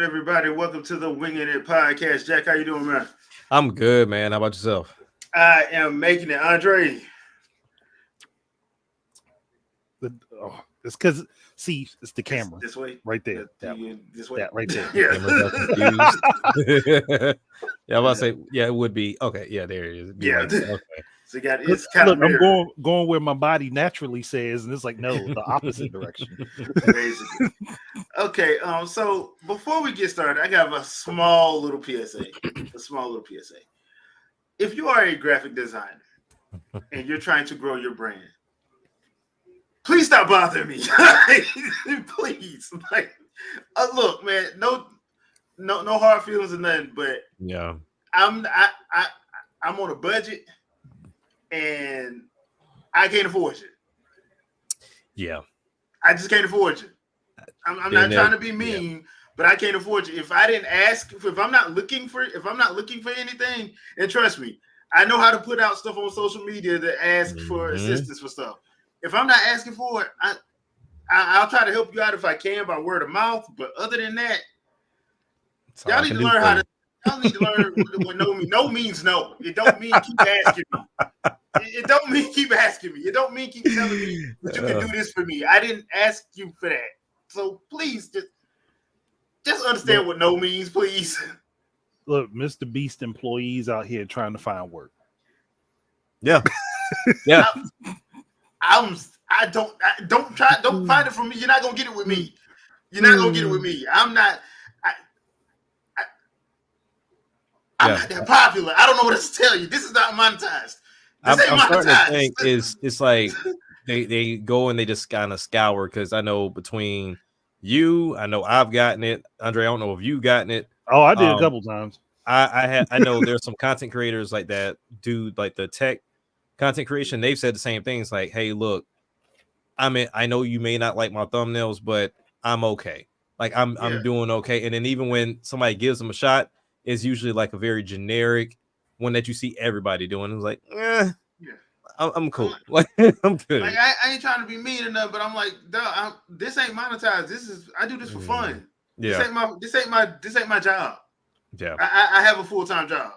everybody? Welcome to the Wingin It podcast. Jack, how you doing, man? I'm good, man. How about yourself? I am making it, Andre. It's because it's the camera This way, right there. this way, right there. Yeah. Cameras are confused. Yeah, I was about to say, yeah, it would be okay. Yeah, there it is. It'd be Yeah. like that. Okay. So it's kind of I'm going where my body naturally says, and it's like no, the opposite direction. basically. Okay, so before we get started, I got a small little PSA. If you are a graphic designer and you're trying to grow your brand, please stop bothering me. Please. Look, man, no hard feelings or nothing, but Yeah. I'm on a budget and I can't afford you. Yeah. I just can't afford you. I'm not trying to be mean, but I can't afford you. If I didn't ask, if I'm not looking for anything, and trust me, I know how to put out stuff on social media to ask for assistance for stuff. If I'm not asking for it, I'll try to help you out if I can by word of mouth. But other than that, y'all need to learn how to. Y'all need to learn what no means no. It don't mean keep asking me. It don't mean keep asking me. It don't mean keep telling me that you can do this for me. I didn't ask you for that. So please just understand what no means, please. Look, Mr. Beast employees out here trying to find work. Yeah. Yeah. Don't find it from me. You're not gonna get it with me. You're not gonna get it with me. I'm not that popular. I don't know what else to tell you. This is not monetized. I'm starting to think it's like they go and they just kind of scour, because I know between you, I know I've gotten it. Andre, I don't know if you've gotten it. Oh, I did a couple times. I know there's some content creators like that do like the tech content creation. They've said the same things, like, hey, look, I know you may not like my thumbnails, but I'm okay. Like I'm doing okay. And then even when somebody gives them a shot, it's usually like a very generic one that you see everybody doing. It's like, I'm cool. I'm good. Like I ain't trying to be mean or nothing, but I'm like, this ain't monetized. I do this for fun. Yeah. This ain't my job. Yeah. I have a full-time job.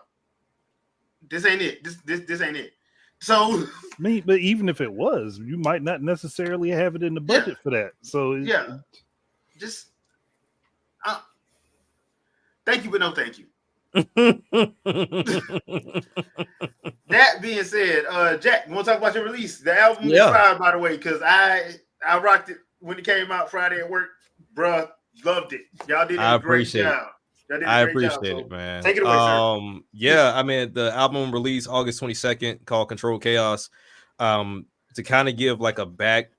This ain't it. This ain't it. So but even if it was, you might not necessarily have it in the budget for that. So just thank you, but no thank you. That being said, Jack, you want to talk about your release? The album is fire, by the way, because I rocked it when it came out Friday at work. Bruh, loved it. Y'all did a great job. I appreciate it, man. Take it away, sir. Yeah, I mean, the album released August 22nd, called Control Chaos. To kind of give like a back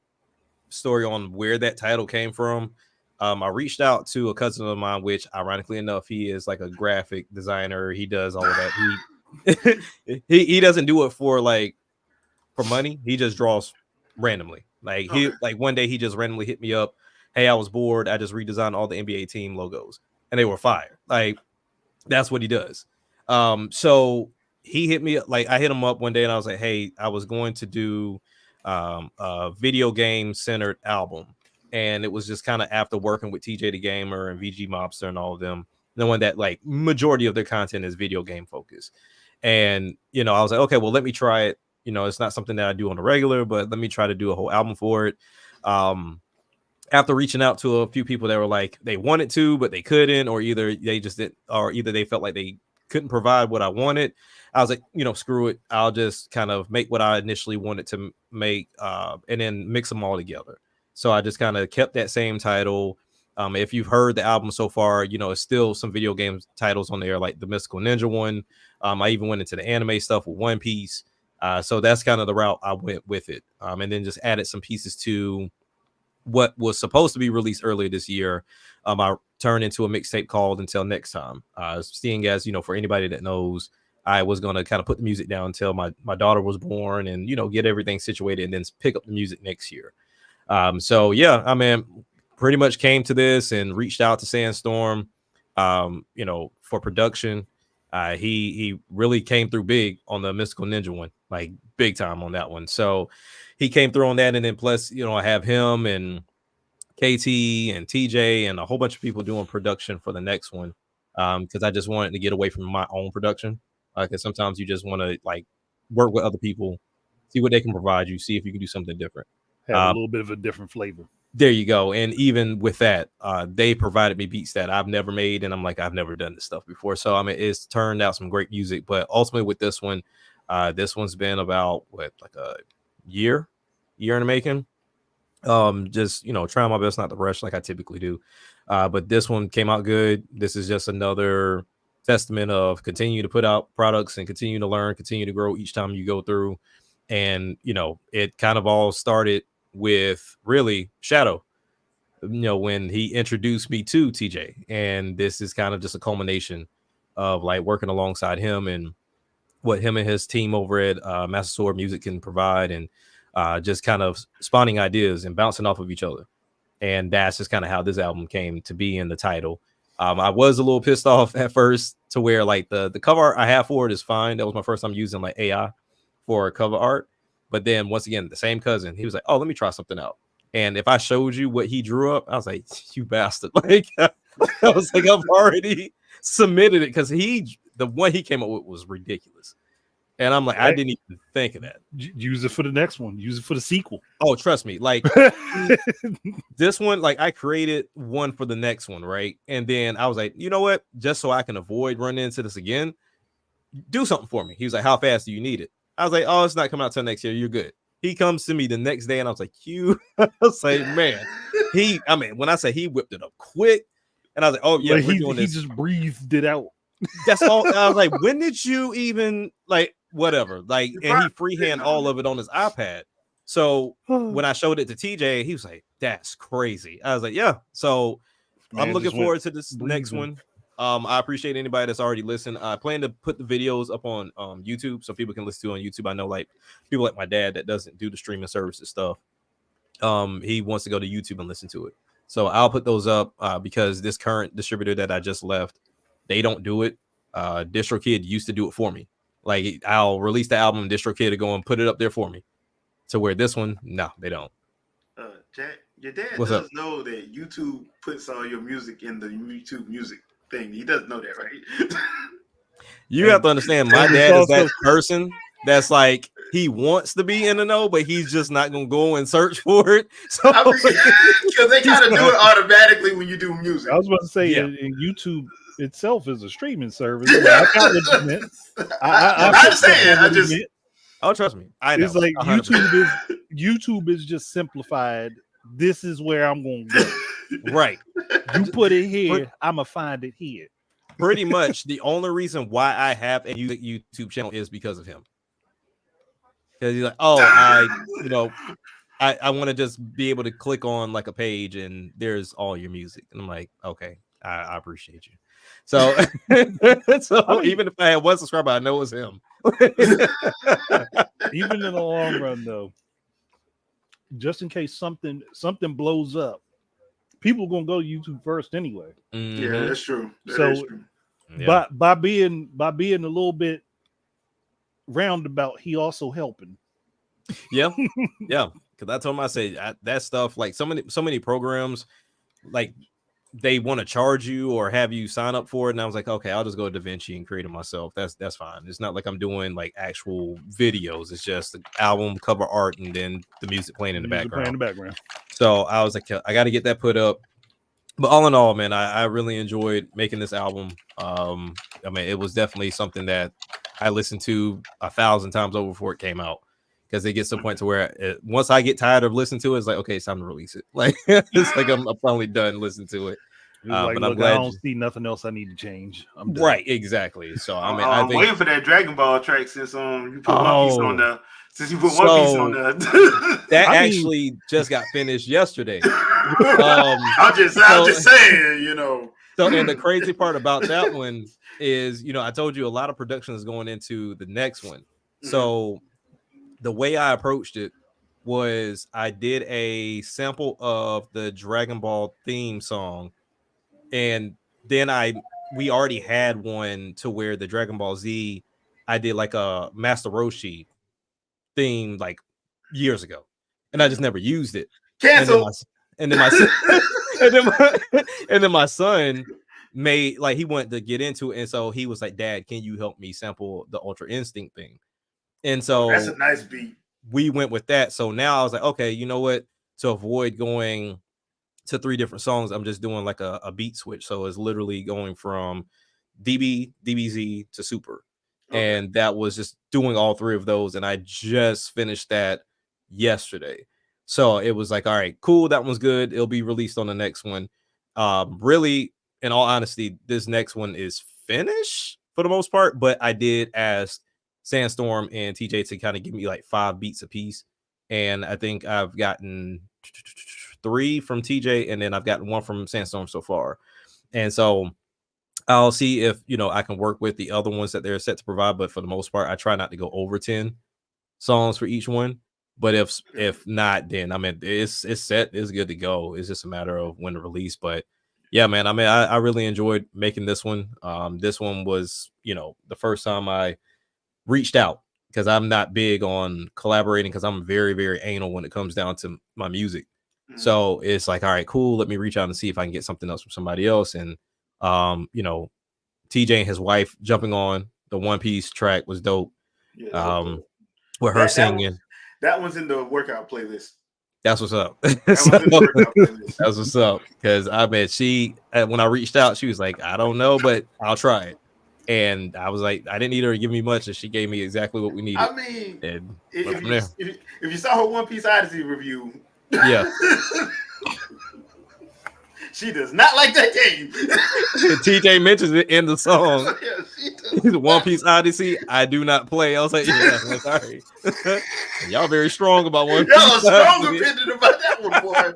story on where that title came from, I reached out to a cousin of mine, which ironically enough, he is like a graphic designer. He does all of that. He doesn't do it for money. He just draws randomly. Like one day he just randomly hit me up. Hey, I was bored. I just redesigned all the NBA team logos, and they were fire. Like that's what he does. So he hit me up. Like I hit him up one day, and I was like, hey, I was going to do a video game centered album. And it was just kind of after working with TJ the Gamer and VG Mobster and all of them, knowing that like majority of their content is video game focused. And, I was like, okay, well, let me try it. It's not something that I do on a regular, but let me try to do a whole album for it. After reaching out to a few people that were like, they wanted to, but they couldn't, or either they just didn't, or either they felt like they couldn't provide what I wanted. I was like, screw it. I'll just kind of make what I initially wanted to make, and then mix them all together. So I just kind of kept that same title. If you've heard the album so far, it's still some video game titles on there, like the Mystical Ninja one. I even went into the anime stuff with One Piece. So that's kind of the route I went with it. And then just added some pieces to what was supposed to be released earlier this year. I turned into a mixtape called Until Next Time. Seeing as, for anybody that knows, I was going to kind of put the music down until my daughter was born and, get everything situated and then pick up the music next year. So yeah, I mean, pretty much came to this and reached out to Sandstorm, for production. He really came through big on the Mystical Ninja one, like big time on that one. So he came through on that. And then plus, I have him and KT and TJ and a whole bunch of people doing production for the next one. Because I just wanted to get away from my own production. Because sometimes you just want to like work with other people, see what they can provide you, see if you can do something different. Have a little bit of a different flavor. There you go. And even with that, they provided me beats that I've never made, and I'm like, I've never done this stuff before. So I mean, it's turned out some great music. But ultimately, with this one's been about like a year in the making. Just trying my best not to rush like I typically do. But this one came out good. This is just another testament of continue to put out products and continue to learn, continue to grow each time you go through. And it kind of all started with really Shadow, when he introduced me to TJ, and this is kind of just a culmination of like working alongside him and what him and his team over at Master Sword Music can provide, and just kind of spawning ideas and bouncing off of each other. And that's just kind of how this album came to be in the title. I was a little pissed off at first to where like the cover art I have for it is fine. That was my first time using like AI for cover art. But then once again, the same cousin, he was like, oh, let me try something out. And if I showed you what he drew up, I was like, you bastard. Like, I was like, I've already submitted it because the one he came up with was ridiculous. And I'm like, I didn't even think of that. Use it for the next one. Use it for the sequel. Oh, trust me. Like this one, like I created one for the next one, right? And then I was like, you know what? Just so I can avoid running into this again, do something for me. He was like, how fast do you need it? I was like, oh, it's not coming out till next year. You're good. He comes to me the next day, and I was like, I was like, man, when I say he whipped it up quick, and I was like, oh yeah, like we're doing this. He just breathed it out. That's all. I was like, when did you even like whatever? Like, and he freehand all of it on his iPad. So when I showed it to TJ, he was like, that's crazy. I was like, yeah. So I'm looking forward to this next one. I appreciate anybody that's already listened. I plan to put the videos up on YouTube so people can listen to it on YouTube. I know like people like my dad that doesn't do the streaming services stuff. He wants to go to YouTube and listen to it. So I'll put those up because this current distributor that I just left, they don't do it. DistroKid used to do it for me. Like I'll release the album, DistroKid to go and put it up there for me. To where this one, no, they don't. Jack, your dad does know that YouTube puts all your music in the YouTube music thing. He doesn't know that, right? You have to understand, my dad is that person that's like he wants to be in the know, but he's just not gonna go and search for it. So because they kind of do it automatically when you do music. I was about to say, and YouTube itself is a streaming service. I got what you meant. I'm saying, oh, trust me, I know. It's like 100%. YouTube is just simplified. This is where I'm gonna go. Right. You put it here, I'ma find it here. Pretty much the only reason why I have a YouTube channel is because of him. Because he's like, oh, I want to just be able to click on like a page and there's all your music. And I'm like, okay, I appreciate you. So, even if I had one subscriber, I know it was him. Even in the long run, though, just in case something blows up, people are gonna go to YouTube first anyway. Mm-hmm. Yeah, that's true. Yeah. By being a little bit roundabout, he also helping. Yeah, yeah. Because I told him, I said that stuff, like so many programs, like they want to charge you or have you sign up for it, and I was like, okay, I'll just go to DaVinci and create it myself. That's fine. It's not like I'm doing like actual videos. It's just the album cover art and then the music playing in the background. So I was like, I got to get that put up. But all in all, man, I really enjoyed making this album. It was definitely something that I listened to 1,000 times over before it came out. Because it gets to a point to where once I get tired of listening to it, it's like, okay, it's time to release it. Like it's like I'm finally done listening to it. Like, but look, I'm glad I don't see nothing else I need to change. I'm done. Right, exactly. So I'm waiting for that Dragon Ball track since you put One Piece on there. Since you put One Piece on there, that actually just got finished yesterday. I'm just saying, So, and the crazy part about that one is, I told you a lot of production is going into the next one. So the way I approached it was I did a sample of the Dragon Ball theme song, and then we already had one to where the Dragon Ball Z, I did like a Master Roshi theme like years ago, and I just never used it. Cancel. And then my son, and then my son made like he wanted to get into it, and so he was like, "Dad, can you help me sample the Ultra Instinct thing?" And so that's a nice beat. we went with that. So now I was like, okay, you know what? To avoid going to 3 different songs, I'm just doing like a beat switch. So it's literally going from DBZ to Super. Okay. And that was just doing all 3 of those. And I just finished that yesterday. So it was like, all right, cool. That one's good. It'll be released on the next one. Really, in all honesty, this next one is finished for the most part. But I did ask Sandstorm and TJ to kind of give me like 5 beats a piece. And I think I've gotten 3 from TJ, and then I've gotten 1 from Sandstorm so far. And so I'll see if I can work with the other ones that they're set to provide. But for the most part, I try not to go over 10 songs for each one. But if not, then I mean it's set, it's good to go. It's just a matter of when to release. But yeah, man, I mean I really enjoyed making this one. This one was the first time I reached out, because I'm not big on collaborating, because I'm very, very anal when it comes down to my music. So it's like, all right, cool. Let me reach out and see if I can get something else from somebody else. And TJ and his wife jumping on the One Piece track was dope. Yeah, with her singing. That one's in the workout playlist. That's what's up. That's what's up. Because I bet when I reached out, she was like, I don't know, but I'll try it. And I was like, I didn't need her to give me much, and she gave me exactly what we needed. I mean, and if you saw her One Piece Odyssey review, yeah, she does not like that game. TJ mentions it in the song. Yeah, she does. One Piece Odyssey, I do not play. I was like, yeah, that's all right. Y'all very strong about One Piece. Y'all strong opinion about that one, boy.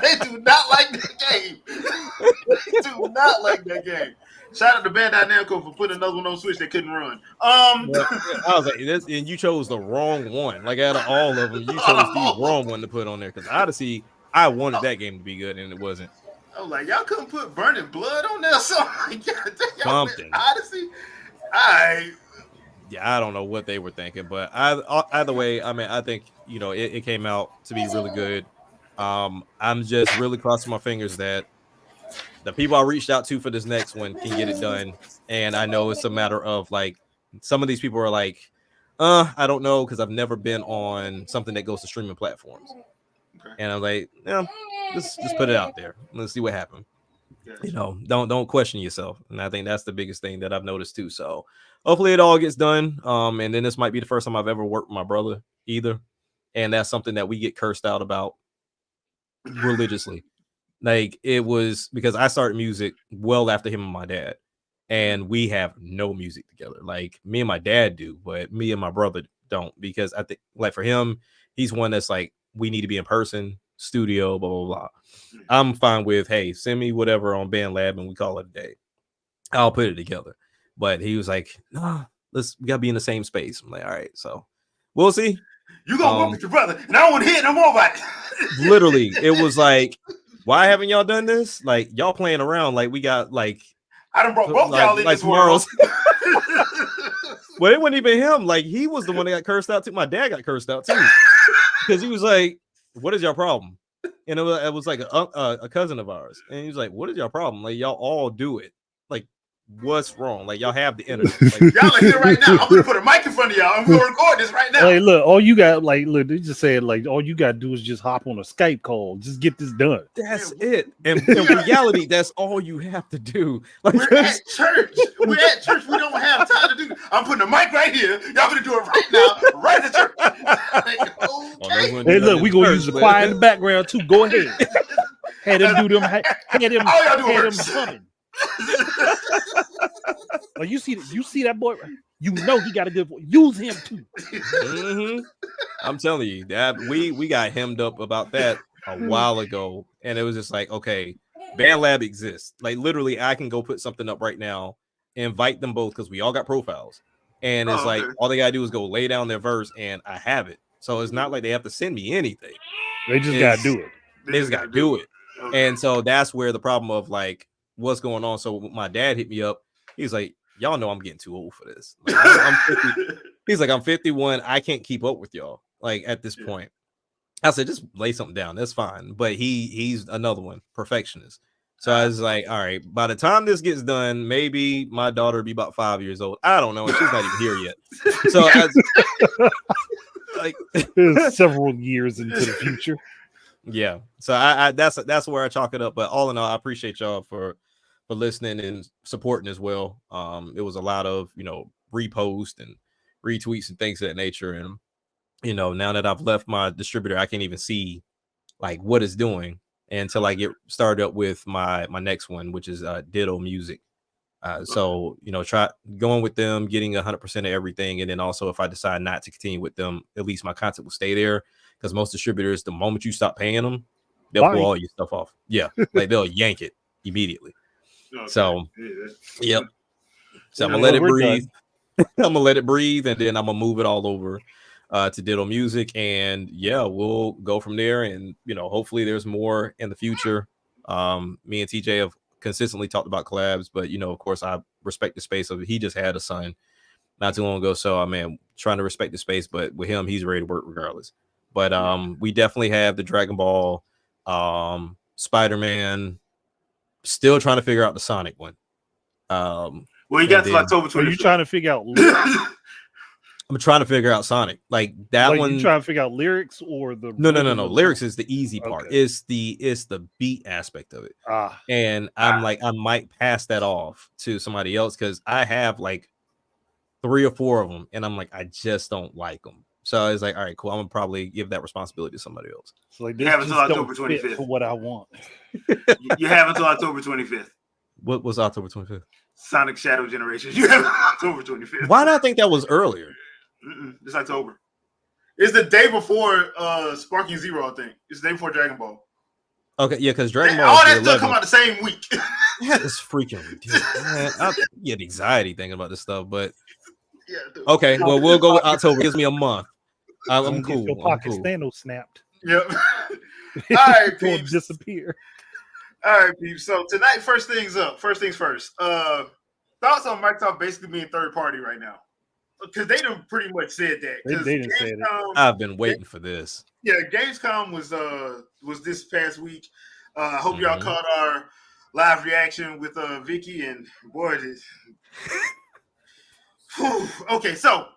They do not like that game. They do not like that game. Shout out to Bandai Namco for putting another one on Switch that couldn't run. I was like, and you chose the wrong one. Like out of all of them, you chose the wrong one to put on there. Because Odyssey, I wanted that game to be good, and it wasn't. I was like, y'all couldn't put Burning Blood on there or something. Something. Odyssey. Yeah, I don't know what they were thinking, but either way, I mean, I think it came out to be really good. I'm just really crossing my fingers that the people I reached out to for this next one can get it done. And I know it's a matter of like, some of these people are like, I don't know, because I've never been on something that goes to streaming platforms. Okay. And I'm like, yeah, just put it out there. Let's see what happens. Yes. Don't question yourself. And I think that's the biggest thing that I've noticed too. So hopefully it all gets done. And then this might be the first time I've ever worked with my brother either. And that's something that we get cursed out about religiously. Like, it was because I started music well after him and my dad, and we have no music together. Like, me and my dad do, but me and my brother don't, because I think, like, for him, he's one that's like, we need to be in person, studio, blah, blah, blah. I'm fine with, hey, send me whatever on BandLab and we call it a day. I'll put it together. But he was like, nah, we gotta be in the same space. I'm like, all right, so we'll see. You gonna work with your brother, and I don't want to hear no more about it. Literally, it was like, why haven't y'all done this? Like, y'all playing around like we got like I done brought both y'all in this world. Well, it wasn't even him. Like, he was the one that got cursed out too. My dad got cursed out too, because he was like, "What is your problem?" And it was like a cousin of ours, and he was like, "What is your problem? Like, y'all all do it. Like, what's wrong? Like, y'all have the internet. Like, y'all are here right now. I'm gonna put a mic in front of y'all. I'm gonna record this right now." Hey, look, all you got, like, look, they just said, like, all you gotta do is just hop on a Skype call, just get this done. That's it. And in reality, that's all you have to do. Like, we're at church. We're at church. We don't have time to do. I'm putting a mic right here. Y'all gonna do it right now, right at church. Like, okay. Hey, look, we gonna use the choir in the background too. Go ahead. Had them do them. Had them humming. Oh, you see that boy? You know he got a good voice. Use him too. Mm-hmm. I'm telling you that we got hemmed up about that a while ago, and it was just like, okay, BandLab exists. Like, literally, I can go put something up right now, invite them both, because we all got profiles, and it's like all they gotta do is go lay down their verse, and I have it. So it's not like they have to send me anything. They just gotta do it. They just gotta do it. And so that's where the problem of like what's going on. So my dad hit me up. He's like, y'all know I'm getting too old for this. Like, I'm 50. He's like, I'm 51. I can't keep up with y'all like at this point. I said, just lay something down. That's fine. But he's another one, perfectionist. So I was like, all right, by the time this gets done, maybe my daughter will be about 5 years old. I don't know. And she's not even here yet. So I was, like several years into the future. Yeah. So I that's where I chalk it up. But all in all, I appreciate y'all for listening and supporting as well. It was a lot of, repost and retweets and things of that nature. And now that I've left my distributor, I can't even see like what it's doing until I get started up with my next one, which is Ditto Music. So try going with them, getting 100% of everything, and then also if I decide not to continue with them, at least my content will stay there. Because most distributors, the moment you stop paying them, they'll pull all your stuff off. Yeah, like they'll yank it immediately. Okay. So, yep. So I'm gonna let it breathe. I'm gonna let it breathe, and then I'm gonna move it all over to Ditto Music, and yeah, we'll go from there. And hopefully there's more in the future. Me and TJ have consistently talked about collabs, but of course I respect the space of it. He just had a son not too long ago, so trying to respect the space, but with him, he's ready to work regardless. But we definitely have the Dragon Ball, Spider-Man, still trying to figure out the Sonic one. Well, you got to October 25th. Are you trying to figure out I'm trying to figure out Sonic, like that one. You trying to figure out lyrics or the no. Lyrics is the easy part. Okay. It's the beat aspect of it. And I'm like, I might pass that off to somebody else because I have like 3 or 4 of them, and I'm like, I just don't like them. So I was like, all right, cool. I'm gonna probably give that responsibility to somebody else. So like, you have until October 25th for what I want. You have until October 25th. What was October 25th? Sonic Shadow Generations. You have October 25th. Why did I think that was earlier? It's October. It's the day before Sparking Zero, I think. It's the day before Dragon Ball. Okay, yeah, because Dragon Ball. All that stuff come out the same week. It's freaking ridiculous. Man, I get anxiety thinking about this stuff, but okay, well, we'll go with October. Gives me a month. I'm cool. Your pocket Thanos snapped. Yep. All right, peeps. Disappear. All right, peeps. So tonight, first things first. Thoughts on Microsoft basically being third party right now? Because they done pretty much said that. They didn't say it. I've been waiting for this. Yeah, Gamescom was this past week. I hope y'all caught our live reaction with Vicky, and boy, this. Okay, so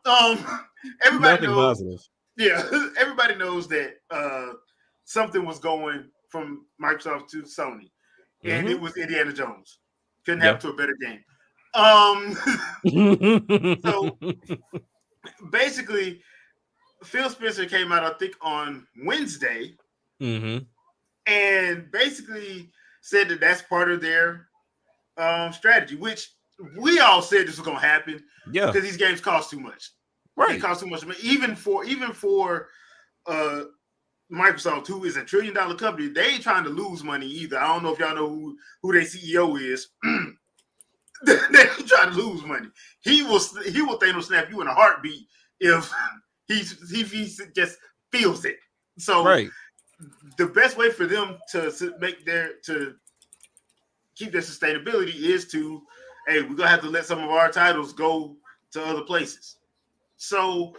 everybody knows. Positive. Yeah, everybody knows that something was going from Microsoft to Sony, and it was Indiana Jones. Couldn't happen to a better game. So basically, Phil Spencer came out, I think, on Wednesday, and basically said that that's part of their strategy, which we all said this was going to happen. Yeah, because these games cost too much. Right, they cost too much. I mean, even for Microsoft, who is $1 trillion company, they ain't trying to lose money either. I don't know if y'all know who their CEO is. They ain't trying to lose money. He will Thanos snap you in a heartbeat if he just feels it. So the best way for them to keep their sustainability is to, hey, we're gonna have to let some of our titles go to other places. So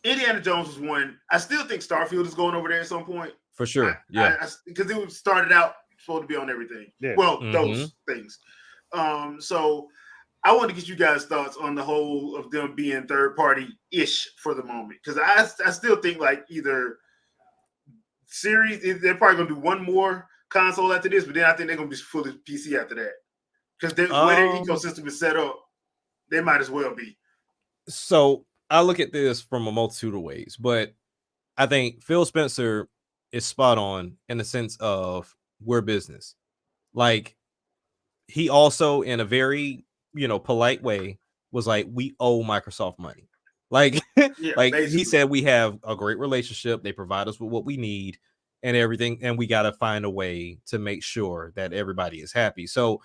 Indiana Jones was one. I still think Starfield is going over there at some point. For sure. Because it started out supposed to be on everything. Yeah. Well, those things. So I want to get you guys' thoughts on the whole of them being third party ish for the moment. Because I still think like either series, they're probably gonna do one more console after this, but then I think they're gonna be fully PC after that. Because the way their ecosystem is set up, they might as well be. So I look at this from a multitude of ways, but I think Phil Spencer is spot on in the sense of we're business. Like he also, in a very polite way, was like, we owe Microsoft money. Like, he said, we have a great relationship. They provide us with what we need and everything, and we got to find a way to make sure that everybody is happy. So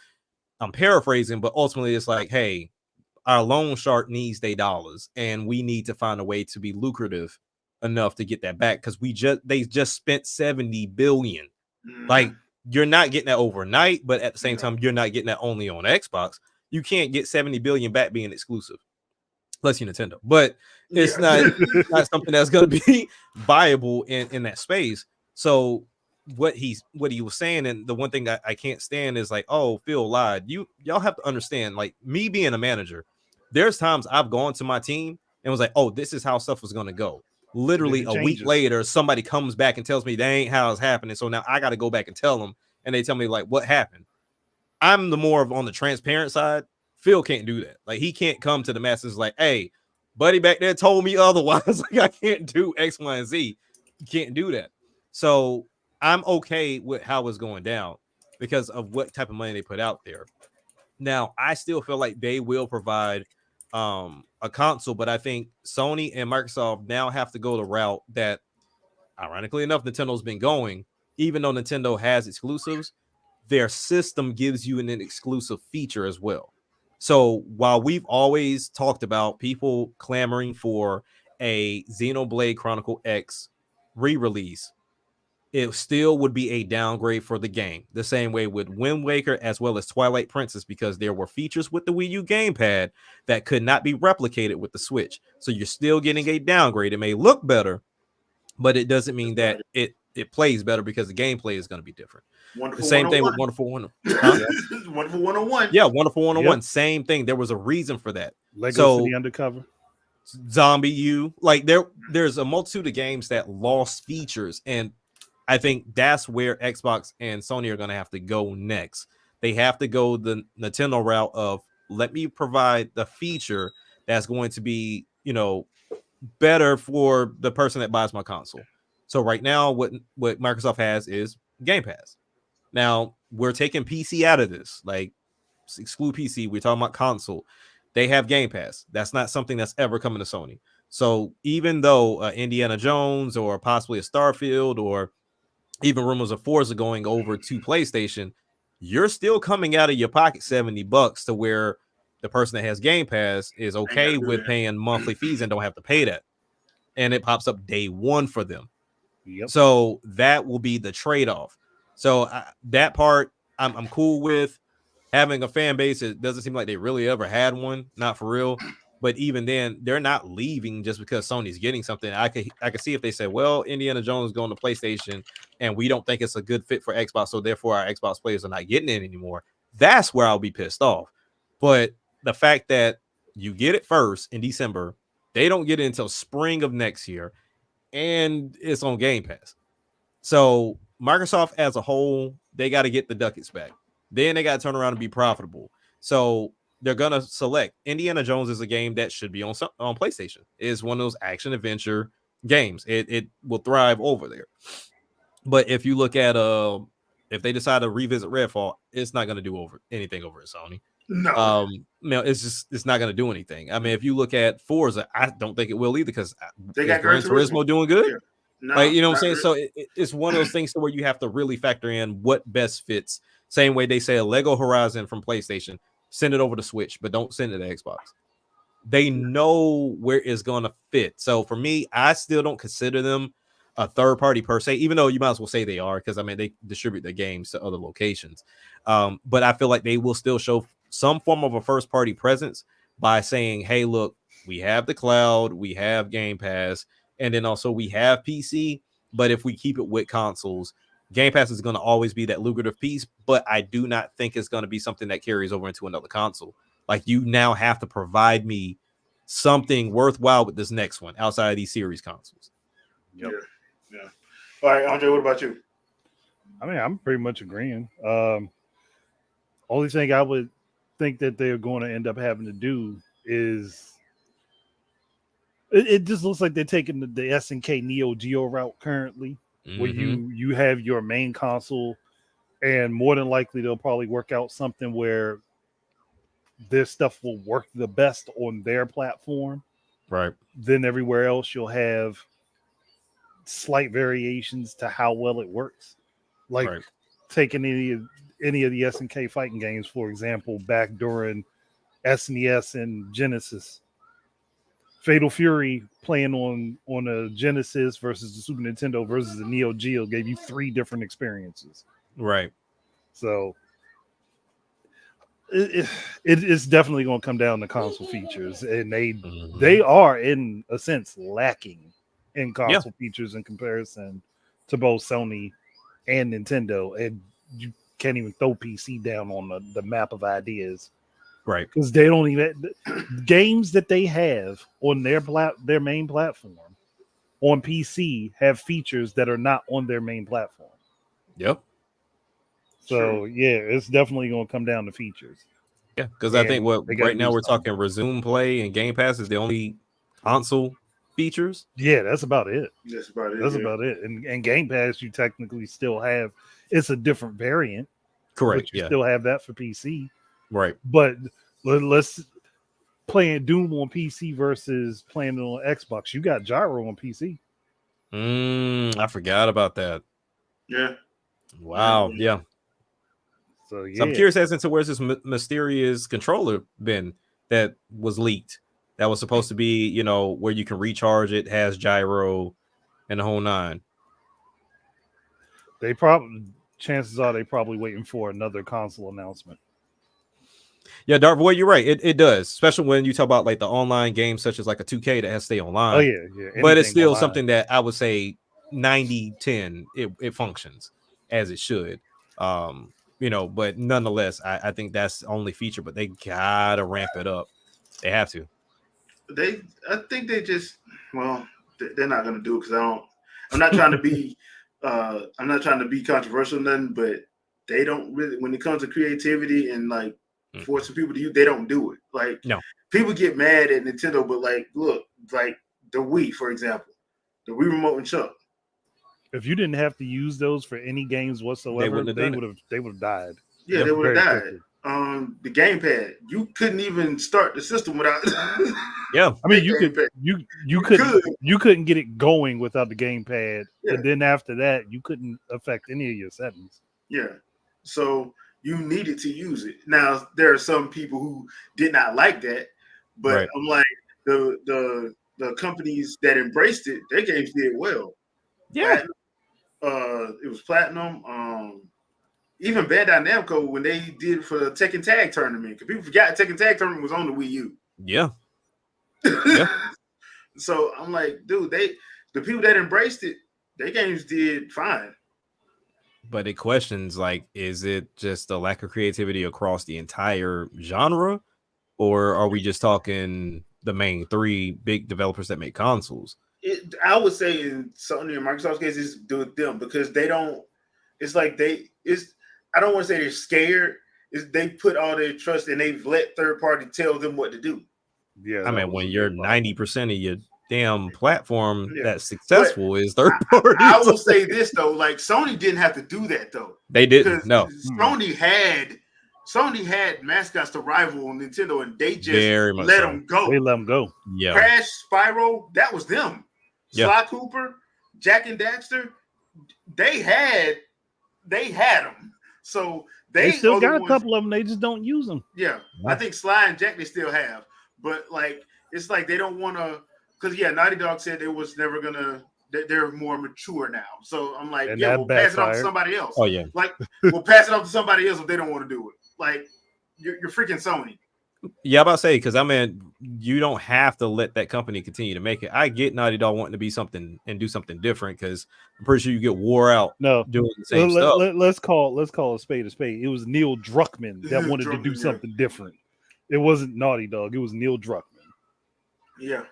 I'm paraphrasing, but ultimately it's like, hey, our loan shark needs their dollars, and we need to find a way to be lucrative enough to get that back because they just spent $70 billion. Like, you're not getting that overnight, but at the same time, you're not getting that only on Xbox. You can't get $70 billion back being exclusive. Unless you're Nintendo, but it's Yeah. not something that's going to be viable in that space. So what he was saying, and the one thing I can't stand is like, oh, Phil lied. Y'all have to understand, like me being a manager, there's times I've gone to my team and was like, oh, this is how stuff was going to go. Literally a week later, somebody comes back and tells me that ain't how it's happening. So now I got to go back and tell them, and they tell me like what happened. I'm the more of on the transparent side. Phil can't do that. Like he can't come to the masses like, hey, buddy back there told me otherwise. Like I can't do X, Y, and Z. You can't do that. So I'm okay with how it's going down because of what type of money they put out there. Now, I still feel like they will provide a console, but I think Sony and Microsoft now have to go the route that, ironically enough, Nintendo's been going, even though Nintendo has exclusives, their system gives you an exclusive feature as well. So while we've always talked about people clamoring for a Xenoblade Chronicle X re-release, it still would be a downgrade for the game. The same way with Wind Waker as well as Twilight Princess, because there were features with the Wii U gamepad that could not be replicated with the Switch. So you're still getting a downgrade. It may look better, but it doesn't mean that it plays better because the gameplay is going to be different. Wonderful the same thing with 101. Wonderful 101. Huh? Wonderful 101. Yeah, Wonderful 101. Yep. Same thing. There was a reason for that. Lego City Undercover. Zombie U. Like there's a multitude of games that lost features, and I think that's where Xbox and Sony are going to have to go next. They have to go the Nintendo route of let me provide the feature that's going to be, better for the person that buys my console. So right now, what Microsoft has is Game Pass. Now we're taking PC out of this, like exclude PC. We're talking about console. They have Game Pass. That's not something that's ever coming to Sony. So even though Indiana Jones or possibly a Starfield or even rumors of Forza going over to PlayStation, you're still coming out of your pocket $70 to where the person that has Game Pass is okay with paying monthly fees and don't have to pay that. And it pops up day one for them. Yep. So that will be the trade-off. So that part I'm cool with. Having a fan base, it doesn't seem like they really ever had one, not for real. But even then, they're not leaving just because Sony's getting something. I could see if they said, well, Indiana Jones is going to PlayStation and we don't think it's a good fit for Xbox, so therefore our Xbox players are not getting it anymore. That's where I'll be pissed off. But the fact that you get it first in December, they don't get it until spring of next year, and it's on Game Pass. So Microsoft as a whole, they got to get the ducats back. Then they got to turn around and be profitable. So they're going to select. Indiana Jones is a game that should be on PlayStation. It's one of those action adventure games. It will thrive over there. But if you look at if they decide to revisit Redfall, it's not going to do anything over at Sony. No. It's not going to do anything. I mean, if you look at Forza, I don't think it will either because they got Gran Turismo doing good. Yeah. No, like, you know what I'm saying? Really. So it's one of those things to where you have to really factor in what best fits. Same way they say a Lego Horizon from PlayStation, send it over to Switch, but don't send it to Xbox. They know where it's going to fit. So for me, I still don't consider them a third party per se, even though you might as well say they are, because I mean, they distribute their games to other locations. But I feel like they will still show some form of a first party presence by saying, hey, look, we have the cloud, we have Game Pass, and then also we have PC. But if we keep it with consoles, Game Pass is going to always be that lucrative piece. But I do not think it's going to be something that carries over into another console. Like you now have to provide me something worthwhile with this next one outside of these series consoles. Yep. Yeah. All right, Andre, what about you? I mean, I'm pretty much agreeing. Only thing I would think that they're going to end up having to do is it just looks like they're taking the SNK Neo Geo route currently, where you have your main console, and more than likely they'll probably work out something where their stuff will work the best on their platform. Right. Then everywhere else you'll have slight variations to how well it works. Like taking any of the SNK fighting games, for example, back during SNES and Genesis. Fatal Fury playing on a Genesis versus the Super Nintendo versus the Neo Geo gave you 3 different experiences. Right. So It's definitely going to come down to console features, and they Mhm. are in a sense lacking in Yeah, console features in comparison to both Sony and Nintendo, and you can't even throw PC down on the map of ideas right. because they don't even games that they have on their main platform on PC have features that are not on their main platform. Yep. True. So yeah, it's definitely going to come down to features, Yeah, because I think and what they got to right do now we're something. talking resume play and Game Pass is the only console features. Yeah, that's about it. That's about it. That's Yeah. about it. And Game Pass, you technically still have it's a different variant, Correct. but you Yeah. still have that for PC. Right. But let's playing Doom on PC versus playing it on Xbox. You got gyro on PC. I forgot about that. Yeah. Wow. Yeah. So So I'm yeah, curious as to where's this mysterious controller been that was leaked. That was supposed to be, where you can recharge it, has gyro, and the whole nine. they probably chances are they probably waiting for another console announcement. Yeah, Dark Boy, you're right. It does, especially when you talk about like the online games such as like a 2K that has to stay Oh online. yeah, yeah. But it's Anything still online. something that I would say 90-10, it functions as it should. But nonetheless, I think that's the only feature, but they gotta ramp it up. They have to. I think they just, well, they're not gonna do it because I'm not trying to be, I'm not trying to be controversial, or nothing, but they don't really, when it comes to creativity and like Mm-mm. forcing people to use, they don't do it. Like No. people get mad at Nintendo, but like, look, like the Wii, for example, the Wii remote and Chuck. If you didn't have to use those for any games They whatsoever, wouldn't have done it. they would have died Yeah, Yeah. they would have very died. quickly. The gamepad, you couldn't even start the system without Yeah. I mean, the gamepad. you You could, couldn't get it going without the gamepad, yeah. and then after that, you couldn't affect any of your settings. Yeah. So you needed to use it. Now there are some people who did not like that, but Right. I'm like the companies that embraced it, their games did well. Yeah. Platinum, it was Platinum. Even Bandai Namco when they did for the Tekken Tag tournament, because people forgot Tekken Tag tournament was on the Wii U. Yeah. Yeah. So I'm like, dude, the people that embraced it, their games did fine. But it questions like, is it just a lack of creativity across the entire genre? Or are we just talking the main three big developers that make consoles? I would say in Sony and Microsoft's case, it's do it them because they don't. It's like it's. I don't want to say they're scared. Is they put all their trust and they've let third party tell them what to do. Yeah, I that mean, was when a you're big problem. 90% of your damn platform Yeah, that's but successful is third party. I will say this though, like Sony didn't have to do that though They didn't. because No, Sony had mascots to rival Nintendo and they just very much let so. them go. They let them go. Yeah. Crash, Spyro, that was them. Yeah. Sly Cooper, Jack and Daxter, they had them. So They still are the got a ones. couple of them. They just don't use them. Yeah, Yeah. I think Sly and Jack they still have, but like it's like they don't want to. Because Naughty Dog said they was never gonna. They're more mature now. So I'm like, And yeah, that we'll pass it off to backfired. somebody else. Oh yeah. Like we'll pass it off to somebody else if they don't want to do it. Like you're freaking Sony. Yeah, I'm about to say, because I mean, you don't have to let that company continue to make it. I get Naughty Dog wanting to be something and do something different because I'm pretty sure you get wore out No, doing the same stuff. let's call a spade a spade. It was Neil Druckmann that wanted to do Druckmann, yeah. something different. It wasn't Naughty Dog. It was Neil Druckmann. Yeah,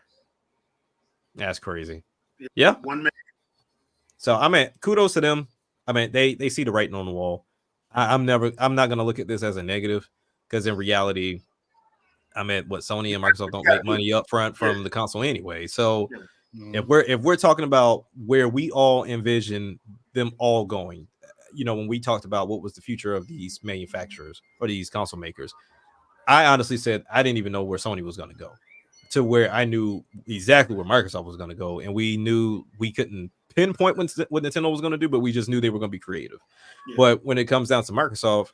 That's crazy. Yeah. one man. So I mean, kudos to them. I mean, they see the writing on the wall. I'm not gonna look at this as a negative because in reality, I mean, what Sony and Microsoft don't make money up front from the console anyway. So if we're talking about where we all envision them all going, when we talked about what was the future of these manufacturers or these console makers, I honestly said I didn't even know where Sony was going to go, to where I knew exactly where Microsoft was going to go, and we knew we couldn't pinpoint what Nintendo was going to do, but we just knew they were going to be creative. Yeah. But when it comes down to Microsoft,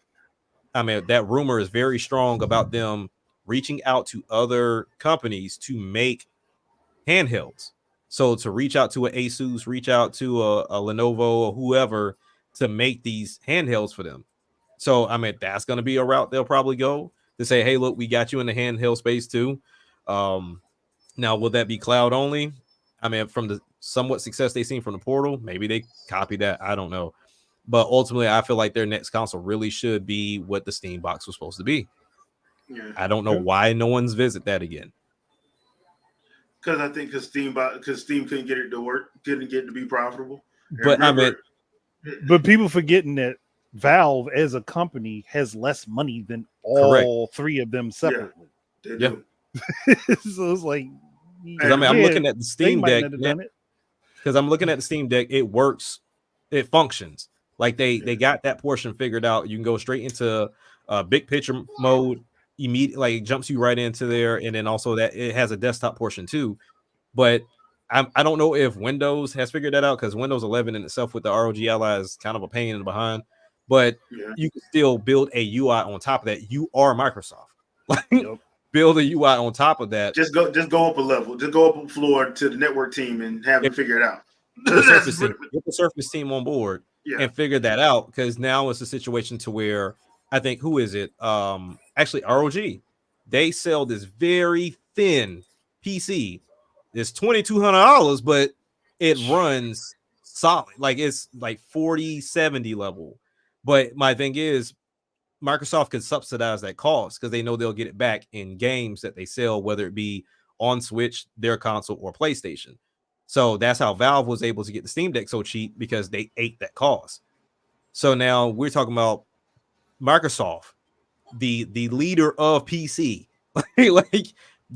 I mean, that rumor is very strong about them reaching out to other companies to make handhelds. So to reach out to an Asus, reach out to a Lenovo or whoever to make these handhelds for them. So I mean, that's going to be a route they'll probably go to say, hey, look, we got you in the handheld space too. Now, will that be cloud only? I mean, from the somewhat success they've seen from the Portal, maybe they copy that. I don't know. But ultimately, I feel like their next console really should be what the Steam box was supposed to be. Yeah. I don't know why no one's visit that again. Because I think because Steam couldn't get it to work, couldn't get it to be profitable. But but people forgetting that Valve as a company has less money than all three of them separately. Yeah, they do. So it's like, because I'm looking at the Steam Deck. Because I'm looking at the Steam Deck, it works, it functions. Like they got that portion figured out. You can go straight into big picture mode. Immediately, like it jumps you right into there, and then also that it has a desktop portion too. But I don't know if Windows has figured that out, because Windows 11 in itself with the ROG Ally is kind of a pain in the behind. But you can still build a UI on top of that. You are Microsoft. Like build a UI on top of that. Just go up a level. Just go up a floor to the network team and have them figure it out. Get the Surface team on board and figure that out, because now it's a situation to where I think, who is it? Actually, ROG. They sell this very thin PC. It's $2,200, but it runs solid. Like it's like 4070 level. But my thing is, Microsoft can subsidize that cost because they know they'll get it back in games that they sell, whether it be on Switch, their console, or PlayStation. So that's how Valve was able to get the Steam Deck so cheap, because they ate that cost. So now we're talking about Microsoft, the leader of PC. Like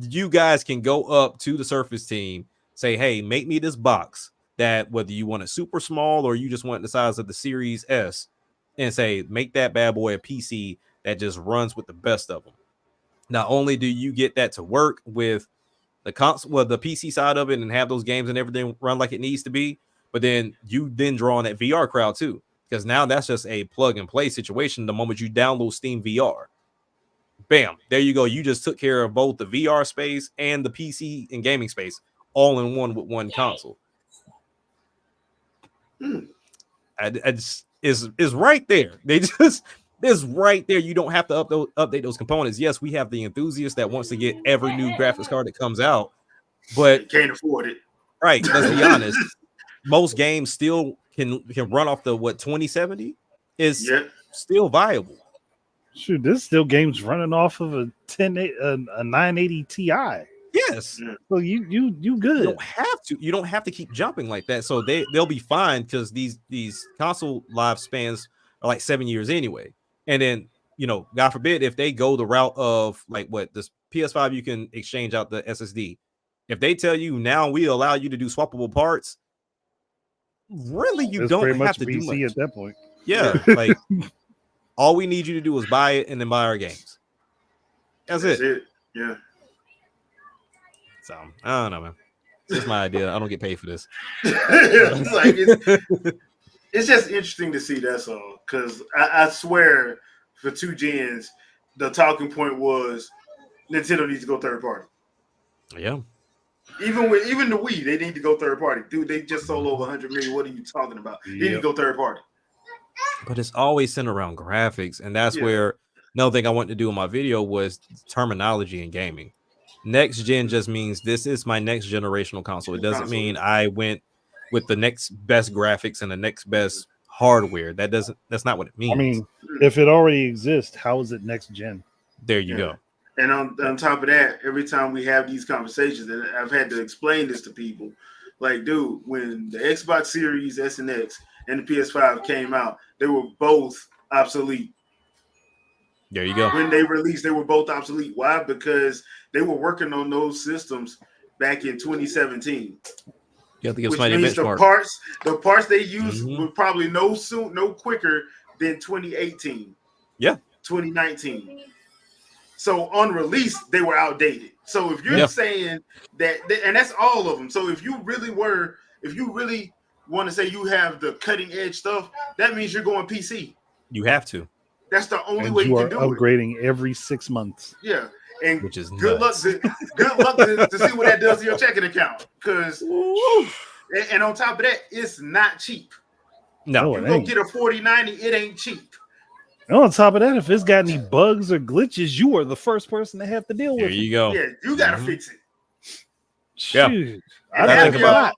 you guys can go up to the Surface team, say, hey, make me this box that, whether you want it super small or you just want the size of the Series S, and say, make that bad boy a PC that just runs with the best of them. Not only do you get that to work with the console, well, the PC side of it, and have those games and everything run like it needs to be, but then you draw on that VR crowd too, because now that's just a plug and play situation. The moment you download Steam VR, bam, there you go. You just took care of both the VR space and the PC and gaming space all in one with one console. Is right there. They just is right there. You don't have to update those components. Yes, we have the enthusiast that wants to get every new graphics card that comes out, but can't afford it. Right. Let's be honest. Most games still can run off the 2070 is still viable. Shoot, there's still games running off of a 980 Ti. Yes. So you good. You don't have to keep jumping like that. So they'll be fine, because these console lifespans are like 7 years anyway. And then, God forbid, if they go the route of like this PS5, you can exchange out the SSD. If they tell you now we allow you to do swappable parts, really you don't have to do much at that point. Yeah, like all we need you to do is buy it and then buy our games. That's it. Yeah. So I don't know, man. This is my idea. I don't get paid for this. It's just interesting to see, that's all. Because I swear, for 2 gens, the talking point was Nintendo needs to go third party. Yeah. Even the Wii, they need to go third party. Dude, they just sold over 100 million. What are you talking about? They need to go third party. But it's always centered around graphics, and that's where another thing I wanted to do in my video was terminology in gaming. Next gen just means this is my next generational console. It doesn't mean I went with the next best graphics and the next best hardware. That's not what it means. I mean, if it already exists, how is it next gen? There you go. And on top of that, every time we have these conversations, and I've had to explain this to people, like, dude, when the Xbox Series S and X and the PS5 came out, they were both obsolete. There you go. When they released, they were both obsolete. Why? Because they were working on those systems back in 2017. You have to give which somebody means a benchmark. The parts they used were probably no quicker than 2018. Yeah. 2019. So on release, they were outdated. So if you're saying that, and that's all of them. So if you really want to say you have the cutting edge stuff, that means you're going PC. You have to. That's the only way you can do it. You are upgrading every 6 months. Yeah, and which is good luck to see what that does to your checking account. Because, and on top of that, it's not cheap. No, you go get a 4090, it ain't cheap. And on top of that, if it's got any bugs or glitches, you are the first person to have to deal There with it. you go. Yeah, you gotta fix it. Shoot, And I half think of about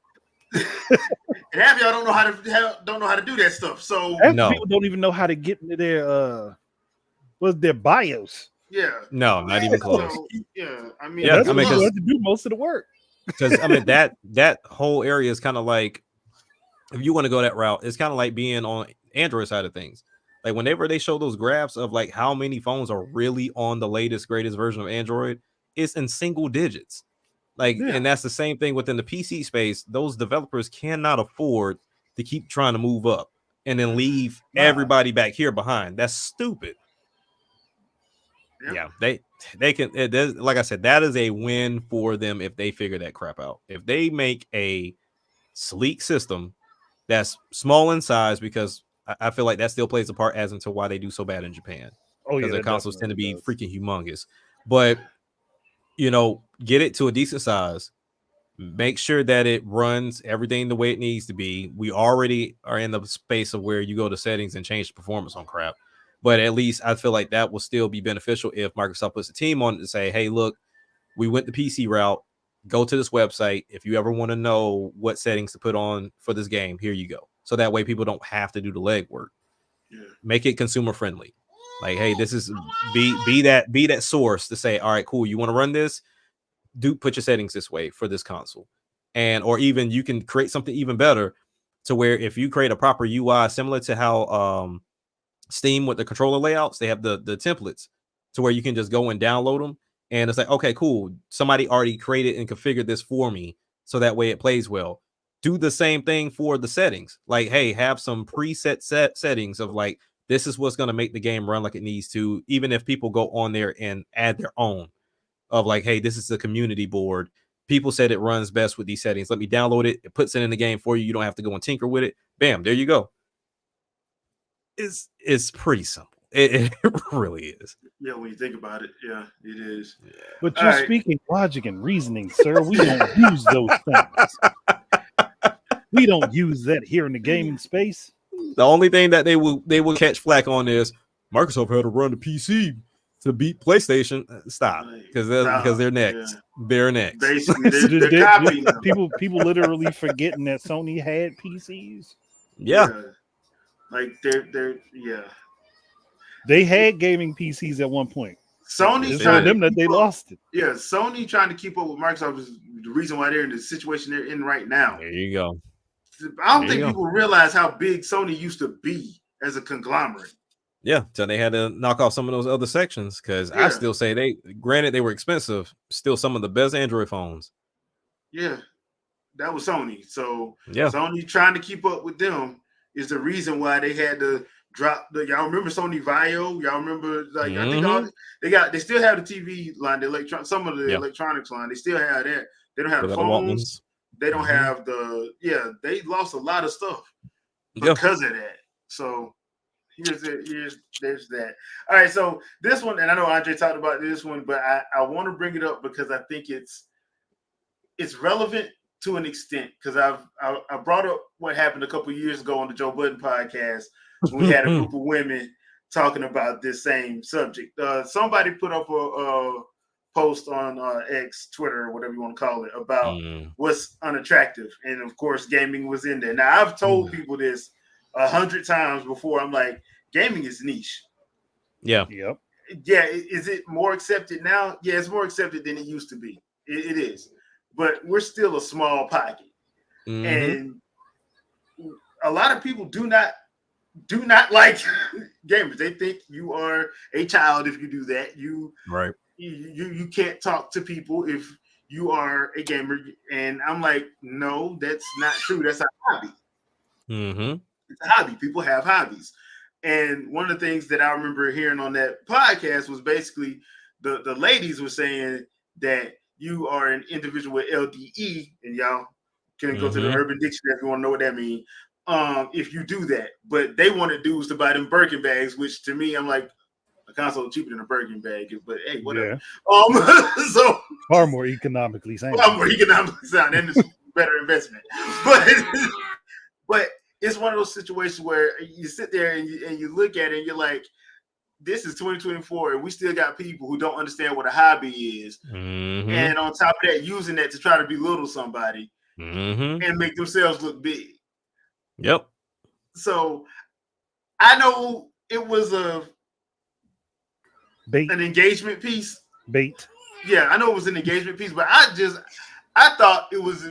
y'all, and half of y'all don't know how to do that stuff. So half No. the people don't even know how to get into their what's their BIOS. yeah, No, not even close. So, yeah, I mean, Yeah, That's I what mean, you have to do most of the work. Because I mean that whole area is kind of like, if you want to go that route, it's kind of like being on Android side of things. Like whenever they show those graphs of like how many phones are really on the latest, greatest version of Android, it's in single digits. Like, and that's the same thing within the PC space. Those developers cannot afford to keep trying to move up and then leave everybody back here behind. That's stupid. Yeah, they can. Like I said, that is a win for them if they figure that crap out. If they make a sleek system that's small in size, because I feel like that still plays a part as into why they do so bad in Japan. Because their consoles tend to be freaking humongous. But get it to a decent size. Make sure that it runs everything the way it needs to be. We already are in the space of where you go to settings and change the performance on crap. But at least I feel like that will still be beneficial if Microsoft puts a team on it to say, hey, look, we went the PC route. Go to this website. If you ever want to know what settings to put on for this game, here you go. So that way people don't have to do the legwork. Yeah. Make it consumer friendly. Like, hey, this is be that source to say, all right, cool. You want to run this? Put your settings this way for this console. Or even you can create something even better to where if you create a proper UI similar to how Steam with the controller layouts, they have the templates to where you can just go and download them. And it's like, okay, cool. Somebody already created and configured this for me. So that way it plays well. Do the same thing for the settings. Like, hey, have some preset settings of like, this is what's going to make the game run like it needs to, even if people go on there and add their own of like, hey, this is the community board. People said it runs best with these settings. Let me download it. It puts it in the game for you. You don't have to go and tinker with it. Bam, there you go. It's pretty simple. It really is. Yeah, when you think about it, yeah, it is. Yeah. But you're speaking logic and reasoning, sir. We don't use those things. We don't use that here in the gaming space. The only thing that they will catch flack on is Microsoft had to run the PC to beat PlayStation. Stop, because they're next. Yeah. They're next. Basically, they're copying them. People literally forgetting that Sony had PCs. Yeah. Like they're They had gaming PCs at one point. Sony's trying them that they lost it. Yeah, Sony trying to keep up with Microsoft is the reason why they're in the situation they're in right now. There you go. I don't think people realize how big Sony used to be as a conglomerate. Yeah, so they had to knock off some of those other sections because I still say granted they were expensive, still some of the best Android phones. Yeah, that was Sony. So yeah, Sony trying to keep up with them is the reason why they had to drop y'all remember Sony Vaio? Y'all remember like I think they still have the TV line, the some of the electronics line. They still have that. They don't have the phones. They don't have they lost a lot of stuff because of that. So there's that. All right, so this one, and I know Andre talked about this one, but I want to bring it up because I think it's relevant to an extent because I brought up what happened a couple of years ago on the Joe Budden podcast when we had a group of women talking about this same subject. Somebody put up a post on X, Twitter, or whatever you want to call it, about what's unattractive, and of course, gaming was in there. Now, I've told people this 100 times before. I'm like, gaming is niche. Yeah. Yep. Yeah. Is it more accepted now? Yeah, it's more accepted than it used to be. It is, but we're still a small pocket, and a lot of people do not like gamers. They think you are a child if you do that. You can't talk to people if you are a gamer. And I'm like, no, that's not true. That's a hobby. It's a hobby. People have hobbies. And one of the things that I remember hearing on that podcast was basically the ladies were saying that you are an individual with LDE, and y'all can go to the Urban Dictionary if you want to know what that means. If you do that, but they wanted dudes to buy them Birkin bags, which to me, I'm like, a console is cheaper than a Birkin bag, but hey, whatever. Yeah. So far more economically sound. And it's a better investment. But it's one of those situations where you sit there and you look at it and you're like, this is 2024, and we still got people who don't understand what a hobby is, and on top of that, using that to try to belittle somebody and make themselves look big. Yep. So I know it was an engagement piece. Yeah, I know it was an engagement piece, but I thought it was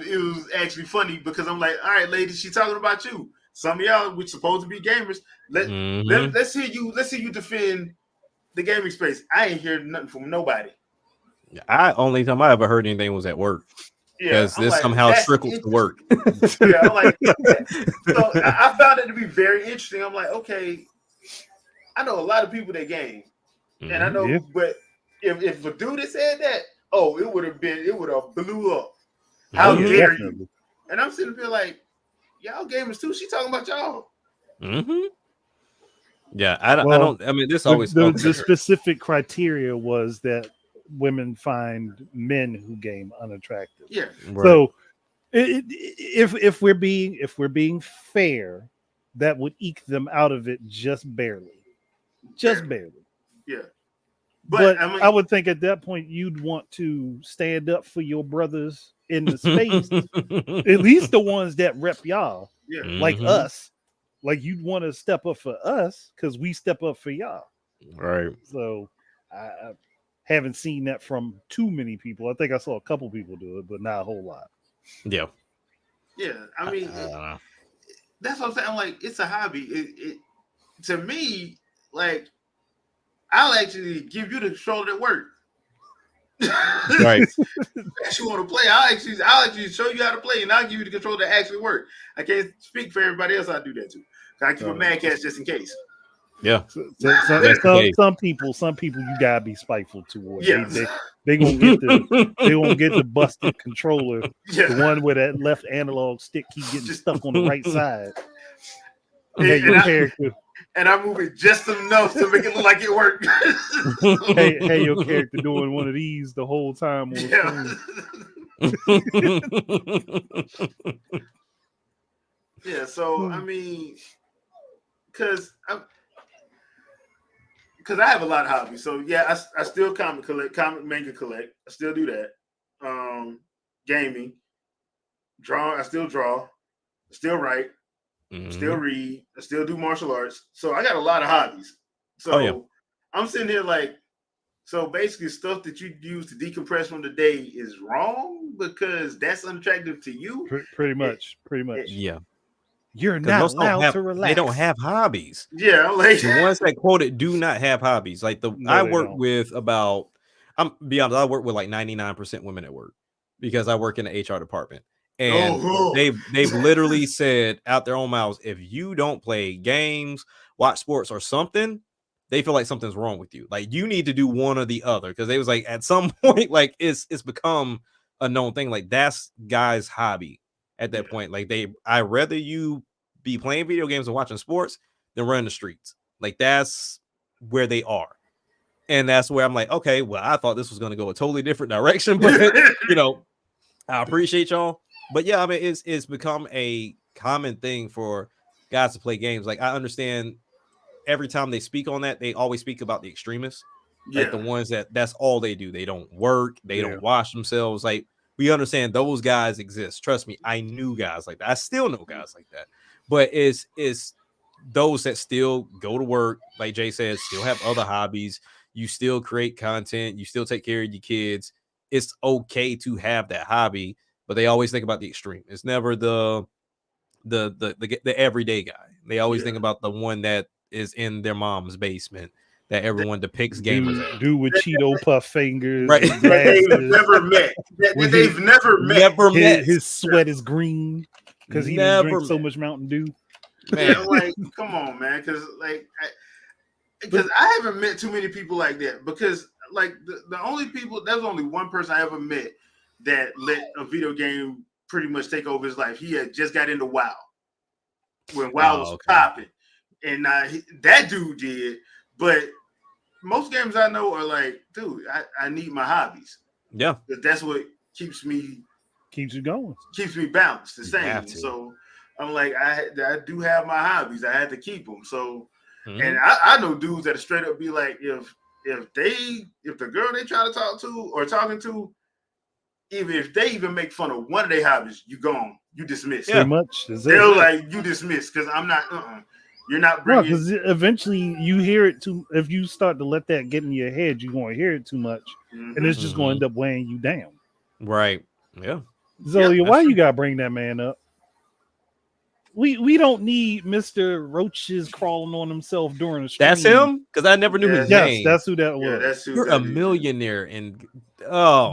actually funny because I'm like, all right, ladies, she's talking about you. Some of y'all, we're supposed to be gamers. Let's hear you defend the gaming space. I ain't heard nothing from nobody. Only time I ever heard anything was at work. Because this like, somehow trickles to work. Yeah, I'm like, so I found it to be very interesting. I'm like, okay, I know a lot of people that game, and I know, but if a dude had said that, it would have blew up. How dare you? And I'm sitting there like, y'all gamers too. She talking about y'all. Yeah, I don't. I mean, this always the specific criteria was that women find men who game unattractive. Yeah. Right. So if we're being fair, that would eke them out of it just barely. Barely. Yeah. But I would think at that point you'd want to stand up for your brothers in the space, at least the ones that rep y'all, like us. Like you'd want to step up for us because we step up for y'all. Right. So I haven't seen that from too many people. I think I saw a couple people do it, but not a whole lot. Yeah. Yeah. I mean, that's what I'm saying. I'm like, it's a hobby. It to me, like, I'll actually give you the controller at work. Right. If you want to play, I'll actually show you how to play, and I'll give you the controller that actually work. I can't speak for everybody else. I do that too. I keep a mad catch just in case. Yeah. Some people you gotta be spiteful towards. Yeah. They gonna get the busted controller, the one where that left analog stick keep getting stuck on the right side. And I move it just enough to make it look like it worked. hey, your character doing one of these the whole time on the screen. Yeah, so I mean, because I have a lot of hobbies. So yeah, I still comic manga collect. I still do that. Gaming, I still draw, I still write. Still read, I still do martial arts. So I got a lot of hobbies. So I'm sitting here like, so basically stuff that you use to decompress from the day is wrong because that's unattractive to you. Pretty much. Yeah. You're not allowed to relax. They don't have hobbies. Yeah. Like the ones that quoted do not have hobbies. Like I work with I'm be honest, I work with like 99% women at work because I work in the HR department. And they've literally said out their own mouths, if you don't play games, watch sports or something, they feel like something's wrong with you. Like you need to do one or the other. Cause they was like at some point, like it's become a known thing. Like that's guys' hobby at that point. Like I rather you be playing video games and watching sports than running the streets. Like that's where they are. And that's where I'm like, okay, well, I thought this was going to go a totally different direction, but I appreciate y'all. But yeah, I mean, it's become a common thing for guys to play games. Like I understand every time they speak on that, they always speak about the extremists, like the ones that's all they do. They don't work, they don't wash themselves. Like we understand those guys exist. Trust me, I knew guys like that. I still know guys like that. But it's those that still go to work, like Jay said, still have other hobbies. You still create content. You still take care of your kids. It's okay to have that hobby. But they always think about the extreme. It's never the everyday guy. They always think about the one that is in their mom's basement that everyone depicts gamers as. Dude with Cheeto puff fingers, right? They've never met. They've never met. His sweat is green because he drinks so much Mountain Dew. Man, yeah, like come on, man, because I haven't met too many people like that. Because like the only people, there's only one person I ever met that let a video game pretty much take over his life. He had just got into WoW when WoW was popping, and that dude did. But most gamers I know are like, dude, I need my hobbies. Yeah, that's what keeps you going, keeps me balanced. The same. So I'm like, I do have my hobbies. I had to keep them. So And I know dudes that straight up be like, if the girl they try to talk to or talking to, even if they even make fun of one of their hobbies, you gone, you dismissed. Pretty much. They're like, you dismissed because I'm not. You're not bringing. Because eventually you hear it too. If you start to let that get in your head, you're going to hear it too much, and it's just going to end up weighing you down. Right. Yeah. So why you gotta bring that man up? We don't need Mr. Roaches crawling on himself during the stream. That's him? Because I never knew his name. Yes, that's who that was. That's who You're a millionaire, and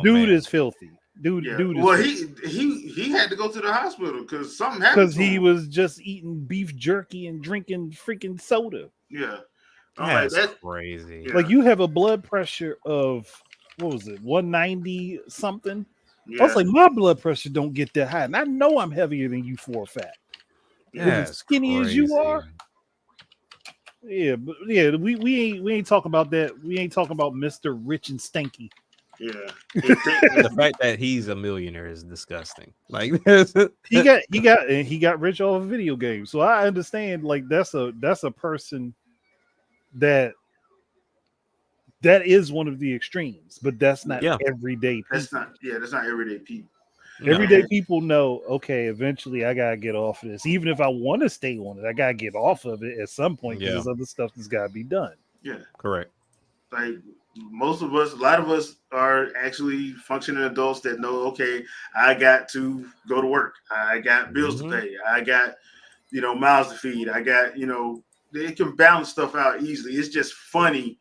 dude is filthy. Dude well, filthy. he had to go to the hospital because something happened. Because he was just eating beef jerky and drinking freaking soda. Yeah, that's crazy. Yeah. Like you have a blood pressure of what was it, 190 something? Yeah. I was like, my blood pressure don't get that high, and I know I'm heavier than you for a fact. As skinny as you are. Yeah, but yeah, we ain't talking about that. We ain't talking about Mr. Rich and Stanky. Yeah, the fact that he's a millionaire is disgusting. Like he got rich off of video games, so I understand. Like that's a person that is one of the extremes, but that's not everyday people. That's not everyday people. Everyday people know, okay, eventually I gotta get off of this. Even if I want to stay on it, I gotta get off of it at some point because there's other stuff that's gotta be done. Yeah, correct. Like most of us, a lot of us are actually functioning adults that know, okay, I got to go to work. I got bills to pay. I got, mouths to feed. I got, they can balance stuff out easily. It's just funny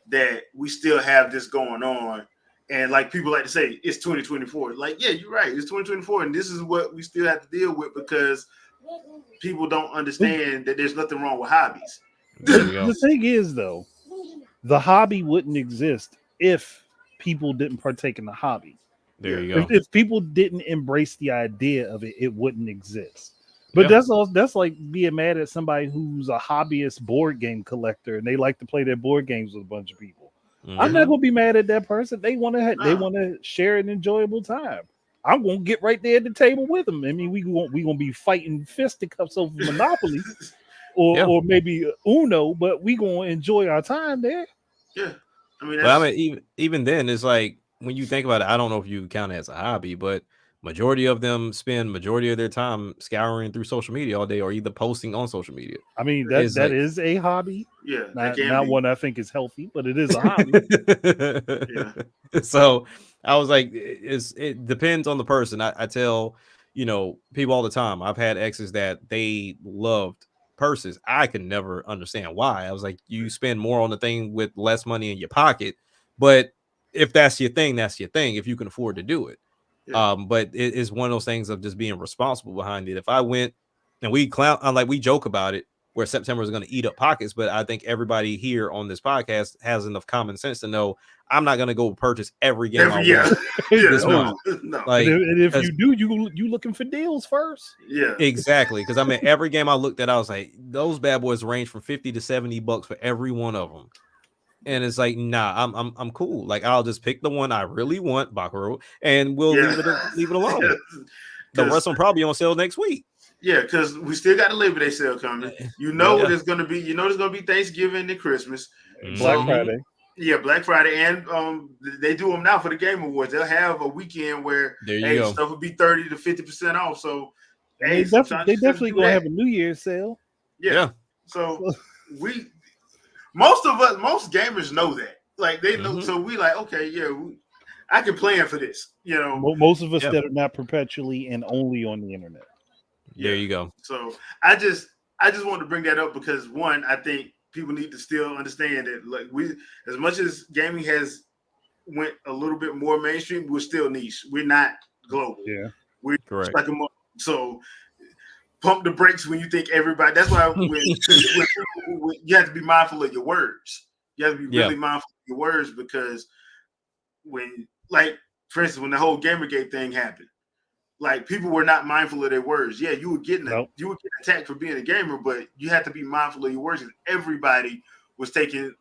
that we still have this going on. And like people like to say, it's 2024. Like, yeah, you're right. It's 2024. And this is what we still have to deal with because people don't understand that there's nothing wrong with hobbies. The thing is, though, the hobby wouldn't exist if people didn't partake in the hobby. There you go. If people didn't embrace the idea of it, it wouldn't exist. But that's like being mad at somebody who's a hobbyist board game collector and they like to play their board games with a bunch of people. I'm not gonna be mad at that person. They want to share an enjoyable time. I'm gonna get right there at the table with them. I mean, we gonna be fighting fisticuffs over Monopoly, or maybe Uno, but we gonna enjoy our time there. Yeah, I mean, even then, it's like when you think about it, I don't know if you count it as a hobby, but majority of them spend majority of their time scouring through social media all day or either posting on social media. I mean, that is a hobby. Yeah. Not one I think is healthy, but it is a hobby. Yeah. So I was like, it depends on the person. I tell, people all the time, I've had exes that they loved purses. I could never understand why. I was like, you spend more on the thing with less money in your pocket. But if that's your thing, that's your thing. If you can afford to do it. Yeah. But it is one of those things of just being responsible behind it. If I went and we joke about it, where September is going to eat up pockets, but I think everybody here on this podcast has enough common sense to know I'm not going to go purchase every game I want this month. No. Like, and if you do, you looking for deals first. Yeah, exactly. Because I mean, every game I looked at, I was like, those bad boys range from $50 to $70 for every one of them. And it's like, nah, I'm cool. Like, I'll just pick the one I really want, Baccarat, and we'll leave it alone. The rest will probably on sale next week. Yeah, because we still got the Labor Day sale coming. There's gonna be, there's gonna be Thanksgiving and Christmas, Black Friday. Yeah, Black Friday, and they do them now for the Game Awards. They'll have a weekend where stuff will be 30 to 50% off. So they definitely gonna have a New Year's sale. Yeah. So most gamers know that. Like they know, so we like, okay, I can plan for this. Most of us that are not perpetually and only on the internet. There you go. So I just wanted to bring that up because one, I think people need to still understand that like as much as gaming has went a little bit more mainstream, we're still niche. We're not global. Yeah, we're correct. So pump the brakes when you think everybody. That's why when you have to be mindful of your words. You have to be really mindful of your words because when, like, for instance, when the whole Gamergate thing happened, like people were not mindful of their words. Yeah, you were getting attacked for being a gamer, but you had to be mindful of your words. And everybody was taking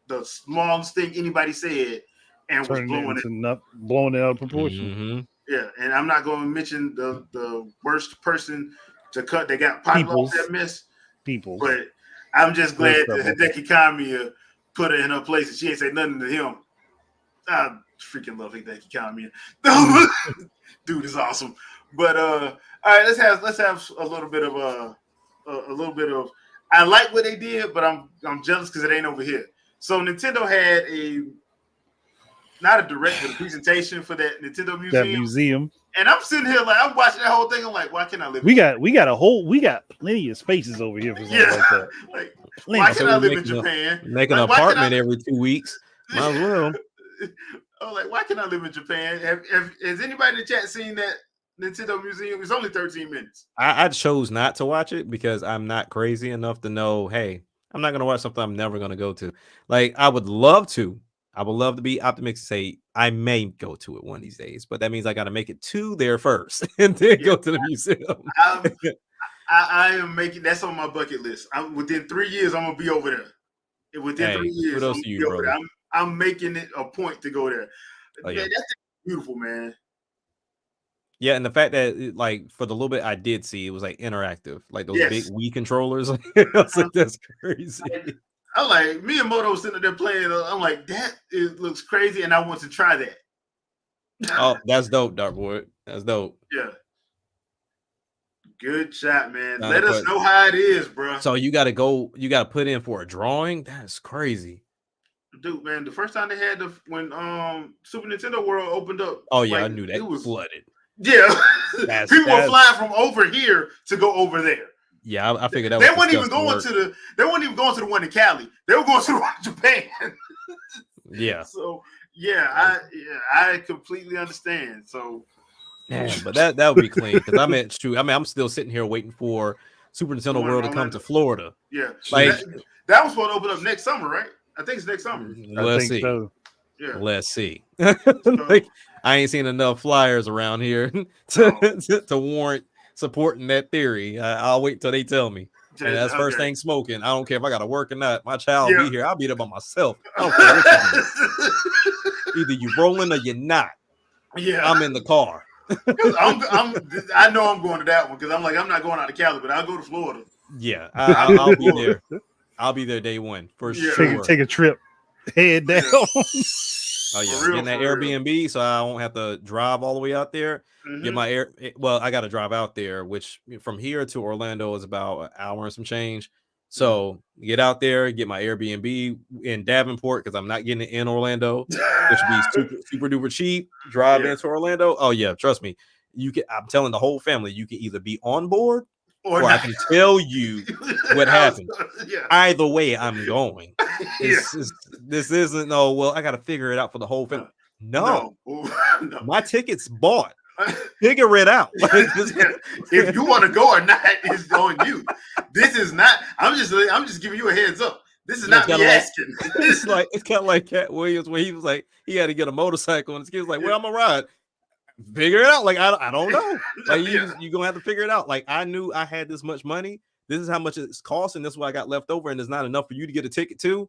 the smallest thing anybody said and was blowing it out of proportion. Mm-hmm. Yeah, and I'm not going to mention the worst person to cut. They got popular off that mess. People, but I'm just glad that Hideki Kamiya put her in her place and she ain't say nothing to him. I freaking love Hideki Kamiya. Dude is awesome. But all right, let's have a little bit of I like what they did, but I'm jealous because it ain't over here. So Nintendo had not a direct, but a presentation for that Nintendo museum. That museum. And I'm sitting here like I'm watching that whole thing. I'm like, why can't I live? We got plenty of spaces over here for something like that. Like, why can't I live in Japan? Make an apartment every 2 weeks. Might as well. I'm like, why can't I live in Japan? Has anybody in the chat seen that Nintendo museum? It's only 13 minutes. I chose not to watch it because I'm not crazy enough to know, hey, I'm not gonna watch something I'm never gonna go to. Like, I would love to be optimistic, say I may go to it one of these days, but that means I got to make it to there first and then go to the museum. I am making that's on my bucket list. Within 3 years, I'm gonna be over there. Within 3 years, kudos to you, brother. I'm making it a point to go there. Oh, yeah. Man, that's beautiful, man. Yeah, and the fact that like for the little bit I did see, it was like interactive, like those big Wii controllers. I was like, that's crazy. I'm like, Miyamoto was sitting there playing. I'm like, looks crazy, and I want to try that. Oh, that's dope, Dartboard. That's dope. Yeah. Good shot, man. Let us know how it is, bro. So you got to put in for a drawing? That's crazy. Dude, man, the first time they had when Super Nintendo World opened up. Oh yeah, I knew that. It was flooded. Yeah. People were flying from over here to go over there. Yeah, I figured that they weren't even going to the one in Cali. They were going to the one in Japan. Yeah. So I completely understand. So yeah, but that would be clean because I'm still sitting here waiting for Super Nintendo World to come to Florida. Yeah, like that was supposed to open up next summer, right? I think it's next summer. Let's see. So. Yeah. Let's see. Like, I ain't seen enough flyers around here to warrant supporting that theory. I'll wait till they tell me. And that's first thing smoking. I don't care if I got to work or not. My child will be here. I'll be there by myself. I don't care what you do. Either you rolling or you're not. Yeah, I'm in the car. I know I'm going to that one because I'm like I'm not going out to Cali, but I'll go to Florida. Yeah, I'll be there. I'll be there day one for sure. Take a trip, head down. Oh yeah, getting that Airbnb, so I won't have to drive all the way out there. Get my I got to drive out there, which from here to Orlando is about an hour and some change. So get out there, get my Airbnb in Davenport because I'm not getting it in Orlando, which would be super duper cheap. Drive into Orlando. Oh yeah, trust me. I'm telling the whole family, you can either be on board or I can tell you what happened. Either way, I'm going. This isn't I got to figure it out for the whole family. No. My ticket's bought. Figure it out. If you want to go or not, it's on you. This is not. I'm just giving you a heads up. This is not me asking. It's kind of like Cat Williams when he was like he had to get a motorcycle and his kid was like, "Well, I'm gonna ride." Figure it out. Like I don't know. Like you gonna have to figure it out. Like I knew I had this much money. This is how much it's costing. This is what I got left over, and there's not enough for you to get a ticket to.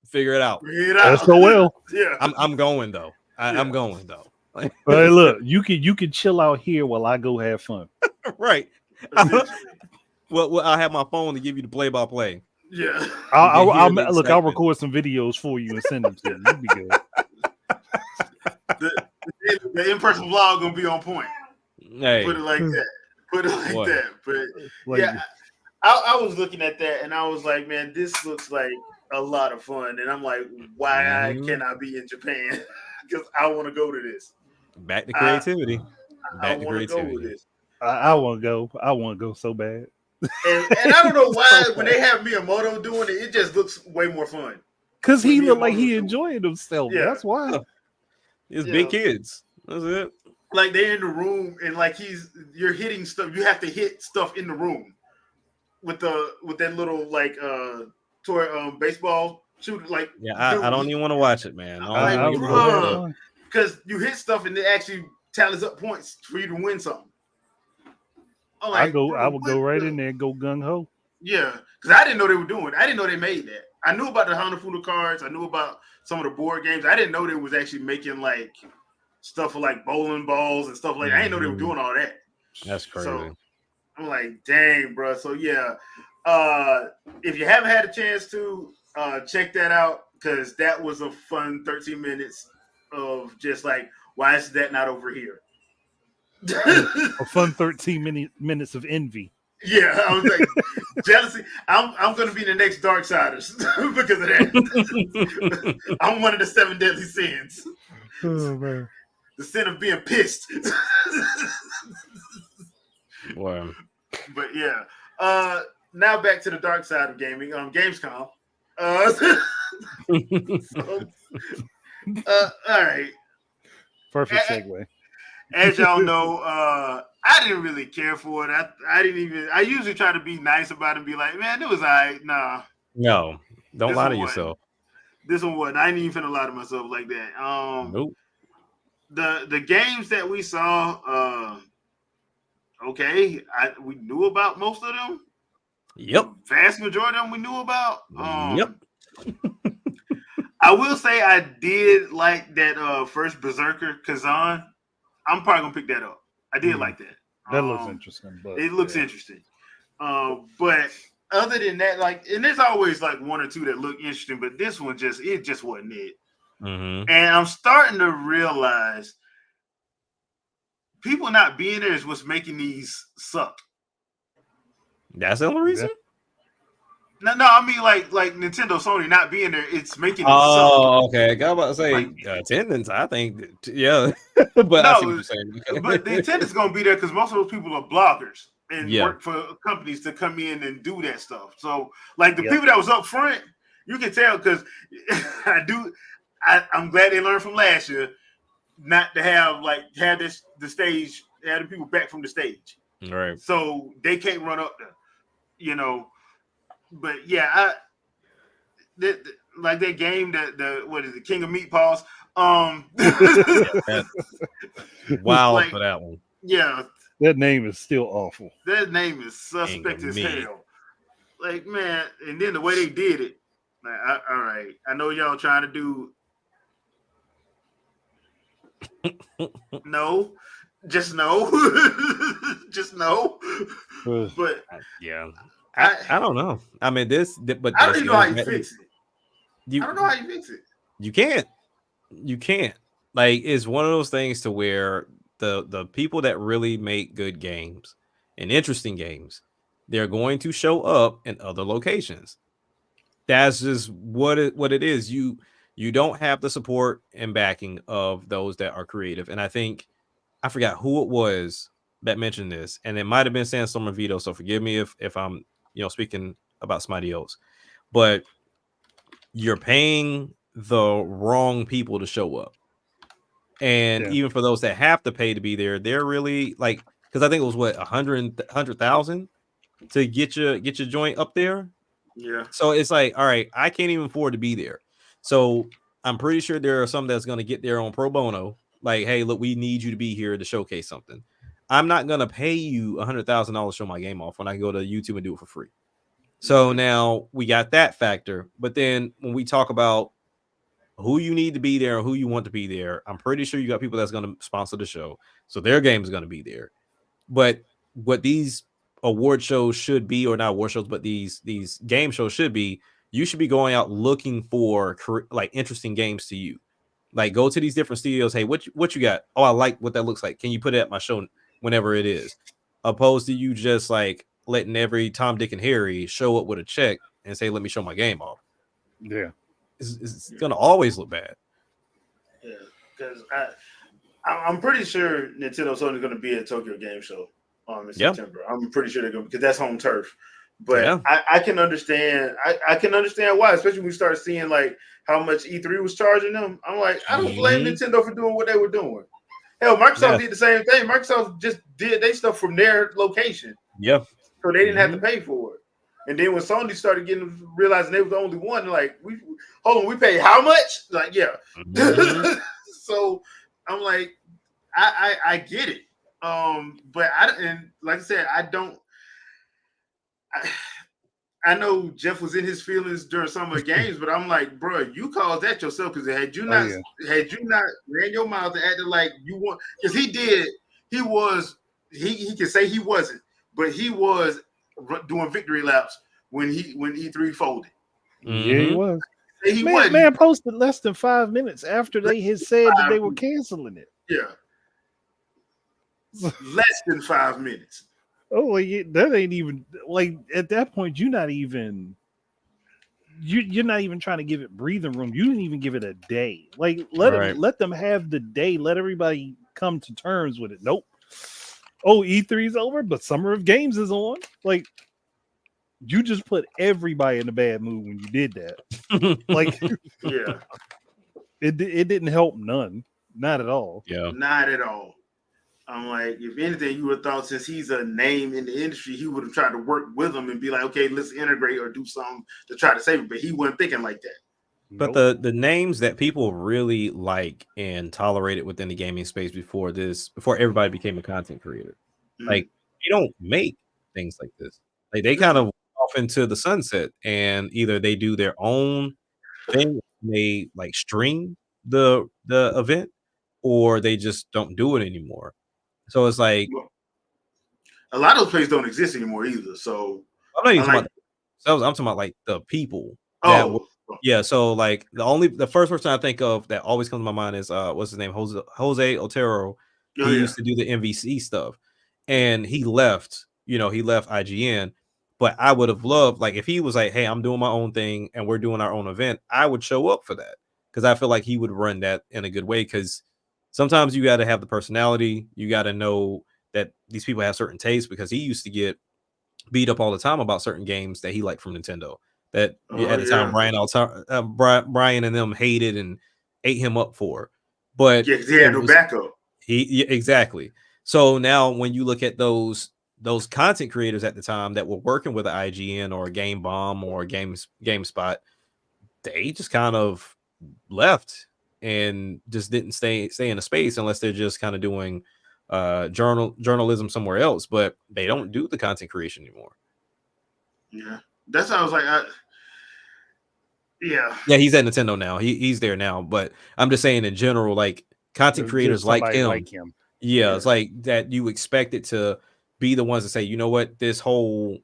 Figure it out. That's so well. Yeah, I'm going though. I'm going though. Hey, look, you can chill out here while I go have fun. Right. Well, I have my phone to give you the play-by-play. Yeah. I'll record some videos for you and send them to you. You'll be good. The in-person vlog gonna be on point. Hey. Put it like that. But I was looking at that and I was like, man, this looks like a lot of fun. And I'm like, why can't I be in Japan? Because I want to go to this. Back to creativity. I want to go with this. I want to go. I want to go so bad. And I don't know why when they have Miyamoto doing it, it just looks way more fun. Because he looked like he enjoyed himself. Yeah. That's why. It's big kids. That's it. Like they're in the room and like you're hitting stuff. You have to hit stuff in the room with that little like toy baseball shooter. Like I don't even want to watch it, man. Because you hit stuff and it actually tallies up points for you to win something. I would go right in there and go gung ho. Yeah, because I didn't know they were doing it. I didn't know they made that. I knew about the Hanafuda cards. I knew about some of the board games. I didn't know they was actually making like stuff for like bowling balls and stuff like that. I didn't know they were doing all that. That's crazy. So I'm like, dang, bro. So yeah, If you haven't had a chance to check that out, because that was a fun 13 minutes of just like, why is that not over here? A fun 13 minutes of envy. Yeah, I was like, jealousy. I'm gonna be the next Darksiders because of that. I'm one of the 7 deadly sins. Oh man. The sin of being pissed. Wow. But yeah. Now back to the dark side of gaming. Gamescom. So, all right. Perfect segue. As y'all know, I didn't really care for it. I didn't even. I usually try to be nice about it and be like, man, it was all right. Nah. No, don't lie to Wasn't. yourself. This one wasn't. I ain't even finna lie to myself like that. Nope. The games that we saw, okay, we knew about most of them. Yep. Vast majority of them we knew about. Yep. I will say I did like that first Berserker Kazan. I'm probably gonna pick that up. I did like that. That looks interesting. But it looks interesting. But other than that, like, and there's always like one or two that look interesting, but this one just wasn't it. Mm-hmm. And I'm starting to realize people not being there is what's making these suck. That's the only reason? No, I mean like Nintendo, Sony not being there, it's making it suck. Oh, okay. I got about to say attendance, I think, yeah. But no, I see what you're saying. Okay. But the attendance is gonna be there because most of those people are bloggers and work for companies to come in and do that stuff. So like the people that was up front, you can tell because I'm glad they learned from last year not to have the stage, have the people back from the stage. Right. So they can't run up there, you know. But yeah, like that game that what is it, King of Meatballs? Wow, like, for that one. Yeah. That name is still awful. That name is suspect as hell. Like, man, and then the way they did it. Like, all right. I know y'all trying to do no. Just no. Just no. But yeah. I don't know. I mean, but I don't even know how you fix it. I don't know how you fix it. You can't. You can't. Like, it's one of those things to where the people that really make good games and interesting games, they're going to show up in other locations. That's just what it is. You don't have the support and backing of those that are creative. And I think I forgot who it was that mentioned this, and it might have been Sandstorm or Vito. So forgive me if I'm speaking about somebody else, but you're paying the wrong people to show up. And even for those that have to pay to be there, they're really like, because I think it was what 100,000 to get your joint up there. Yeah. So it's like, all right, I can't even afford to be there. So I'm pretty sure there are some that's going to get there on pro bono. Like, hey, look, we need you to be here to showcase something. I'm not going to pay you $100,000 to show my game off when I can go to YouTube and do it for free. So now we got that factor. But then when we talk about who you need to be there and who you want to be there, I'm pretty sure you got people that's going to sponsor the show. So their game is going to be there. But what these award shows should be, or not award shows, but these game shows should be, you should be going out looking for like interesting games to you. Like, go to these different studios. Hey, what you got? Oh, I like what that looks like. Can you put it at my show whenever it is? Opposed to you just like letting every Tom, Dick, and Harry show up with a check and say, let me show my game off. Yeah. It's going to always look bad. Yeah, because I'm pretty sure Nintendo Sony is going to be at Tokyo Game Show in September. I'm pretty sure they're going to, because that's home turf. But I can understand. I can understand why, especially when we start seeing like how much E3 was charging them. I'm like, I don't blame Nintendo for doing what they were doing. Hell, Microsoft did the same thing. Microsoft just did their stuff from their location. Yeah. So they didn't have to pay for it. And then when Sony started realizing they were the only one, like, we pay how much? Like, yeah. So I'm like, I get it. But and like I said, I know Jeff was in his feelings during some of the games, but I'm like, bro, you caused that yourself, because had you not ran your mouth and acted like you want, because he can say he wasn't, but he was doing victory laps when E3 folded. Yeah, he was. He man posted less than 5 minutes after they had said that they were canceling it. Yeah. Less than 5 minutes. Oh, like, that ain't even like at that point. You're not even trying to give it breathing room. You didn't even give it a day. Like let them have the day. Let everybody come to terms with it. Nope. Oh, E3 is over, but Summer of Games is on. Like you just put everybody in a bad mood when you did that. Like yeah, it didn't help none. Not at all. Yeah, not at all. I'm like, if anything, you would have thought since he's a name in the industry, he would have tried to work with him and be like, okay, let's integrate or do something to try to save it. But he wasn't thinking like that. But the names that people really like and tolerated within the gaming space before everybody became a content creator, like they don't make things like this. Like they kind of off into the sunset, and either they do their own thing, they like stream the event, or they just don't do it anymore. So it's like a lot of those places don't exist anymore either. So I'm not even talking about I'm talking about like the people. Yeah, so like the first person I think of that always comes to my mind is what's his name? Jose Otero. He used to do the MVC stuff, and he left, he left IGN. But I would have loved, like, if he was like, hey, I'm doing my own thing and we're doing our own event, I would show up for that, because I feel like he would run that in a good way. Because sometimes you got to have the personality, you got to know that these people have certain tastes, because he used to get beat up all the time about certain games that he liked from Nintendo that at the time Brian and them hated and ate him up for. But yeah, he had no backup. Exactly. So now when you look at those content creators at the time that were working with an IGN or a Game Bomb or a GameSpot, they just kind of left and just didn't stay in the space unless they're just kind of doing journalism somewhere else, but they don't do the content creation anymore. Yeah, that's how I was like, yeah, he's at Nintendo now. He's there now, but I'm just saying in general, like content creators like him. Yeah, it's like that. You expect it to be the ones that say, you know what, this whole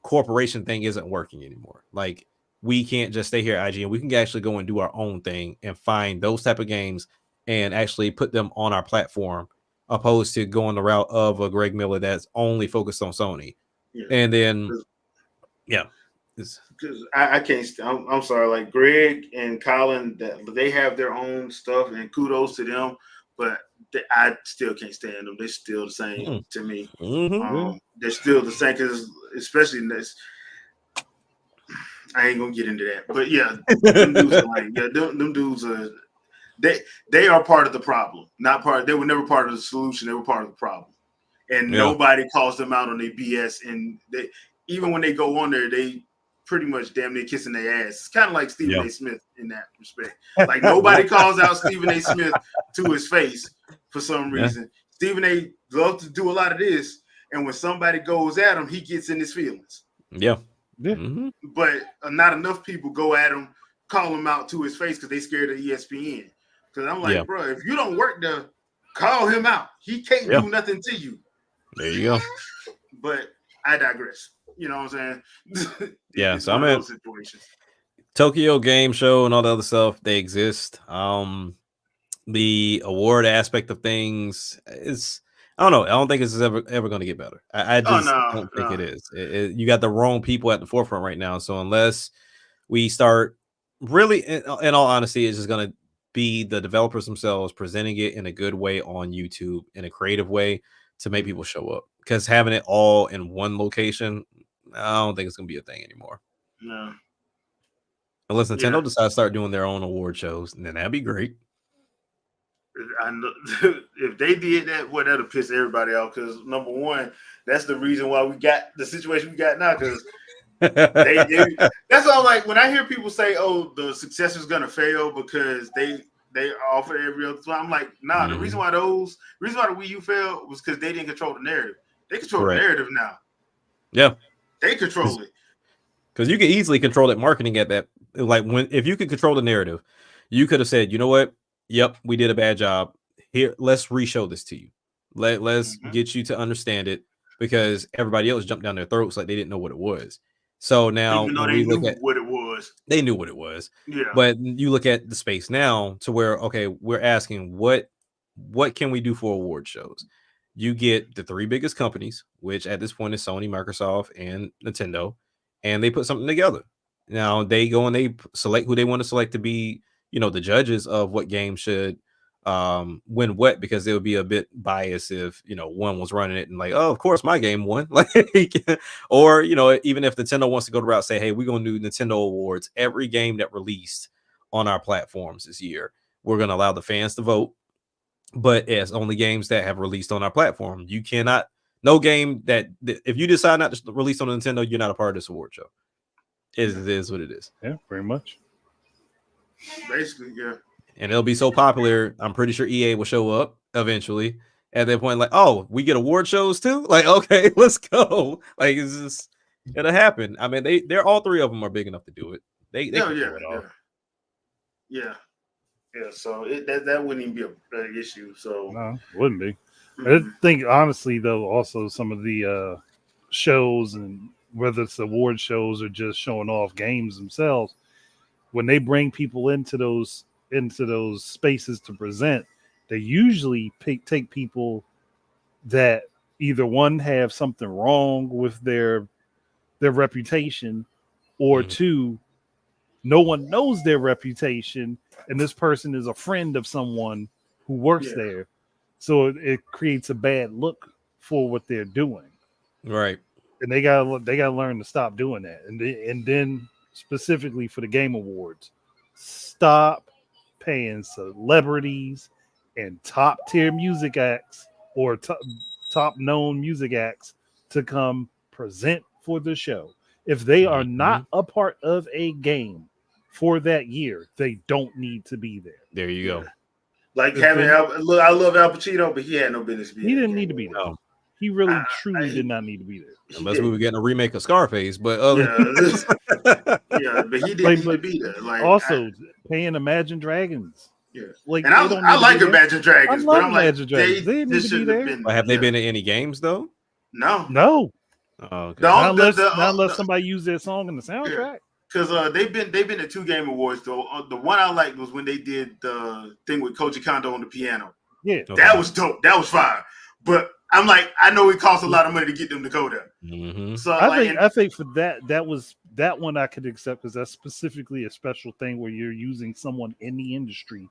corporation thing isn't working anymore. Like we can't just stay here at IGN. We can actually go and do our own thing and find those type of games and actually put them on our platform, opposed to going the route of a Greg Miller that's only focused on Sony. Yeah. And then, because I can't. I'm sorry. Like Greg and Colin, that they have their own stuff, and kudos to them. But I still can't stand them. They're still the same to me. They're still the same, because especially in this. I ain't gonna get into that, but yeah, them dudes are like, them dudes are. They are part of the problem, not part. They were never part of the solution. They were part of the problem, and nobody calls them out on their BS. And they, even when they go on there, they pretty much damn near kissing their ass. It's kind of like Stephen A. Smith in that respect. Like nobody calls out Stephen A. Smith to his face for some reason. Stephen A. loves to do a lot of this, and when somebody goes at him, he gets in his feelings. Yeah. But not enough people go at him, call him out to his face because they scared of ESPN. Because I'm like, bro, if you don't work there, call him out. He can't do nothing to you. There you go. But I digress. You know what I'm saying? Yeah, so I'm in situations. Tokyo Game Show and all the other stuff, they exist. The award aspect of things is, I don't know. I don't think it's ever going to get better. I just don't think it is. You got the wrong people at the forefront right now. So unless we start really, in all honesty, it's just going to be the developers themselves presenting it in a good way on YouTube, in a creative way, to make people show up. Because having it all in one location, I don't think it's going to be a thing anymore. No. Unless Nintendo decides to start doing their own award shows, then that'd be great. I know if they did that, that'll piss everybody off. Because number one, that's the reason why we got the situation we got now. Because that's all. Like when I hear people say, "Oh, the successor's gonna fail because they offer every other," so I'm like, nah. The reason why the Wii U failed was because they didn't control the narrative. They control the narrative now. Yeah, they control it. Because you can easily control that marketing at that. Like if you could control the narrative, you could have said, you know what? Yep, we did a bad job. Here, let's re-show this to you. Let's get you to understand it, because everybody else jumped down their throats like they didn't know what it was. So now even though when they we look knew at what it was. they knew what it was. Yeah. But you look at the space now to where, okay, we're asking what can we do for award shows? You get the three biggest companies, which at this point is Sony, Microsoft, and Nintendo, and they put something together. Now they go and they select who they want to select to be, the judges of what game should win what, because they would be a bit biased if one was running it and like, oh, of course my game won. Like, or even if Nintendo wants to go the route, say, hey, we're gonna do Nintendo awards, every game that released on our platforms this year, we're gonna allow the fans to vote, but it's only games that have released on our platform. You cannot, no game that if you decide not to release on Nintendo, you're not a part of this award show. It is what it is. Yeah, very much. Basically, yeah. And it'll be so popular, I'm pretty sure EA will show up eventually at that point, like, oh, we get award shows too? Like, okay, let's go. Like, it's just, it'll happen. I mean, they're all three of them are big enough to do it. They can pull it off. Yeah. So that wouldn't even be an issue. So no, it wouldn't be. I think honestly though, also some of the shows, and whether it's award shows or just showing off games themselves, when they bring people into those spaces to present, they usually take people that either one have something wrong with their reputation, or two, no one knows their reputation, and this person is a friend of someone who works there, so it creates a bad look for what they're doing. Right. And they gotta learn to stop doing that. And then specifically for the game awards, stop paying celebrities and top tier music acts or top known music acts to come present for the show. If they are not a part of a game for that year, they don't need to be there. There you go. Like having look, I love Al Pacino, but he had no business being. He didn't need to be there. No. He really truly did not need to be there. Unless we were getting a remake of Scarface, but but he didn't need to be there. Like, also paying Imagine Dragons. Yeah, like, and I like Imagine Dragons, but I'm like, they need to be there. Have they been in any games though? No. Oh, okay. Not unless somebody used their song in the soundtrack. Because they've been at 2 game awards though. The one I liked was when they did the thing with Koji Kondo on the piano. Yeah, that was dope. That was fire. But I'm like, I know it costs a lot of money to get them to go there. So I think for that one I could accept, because that's specifically a special thing where you're using someone in the industry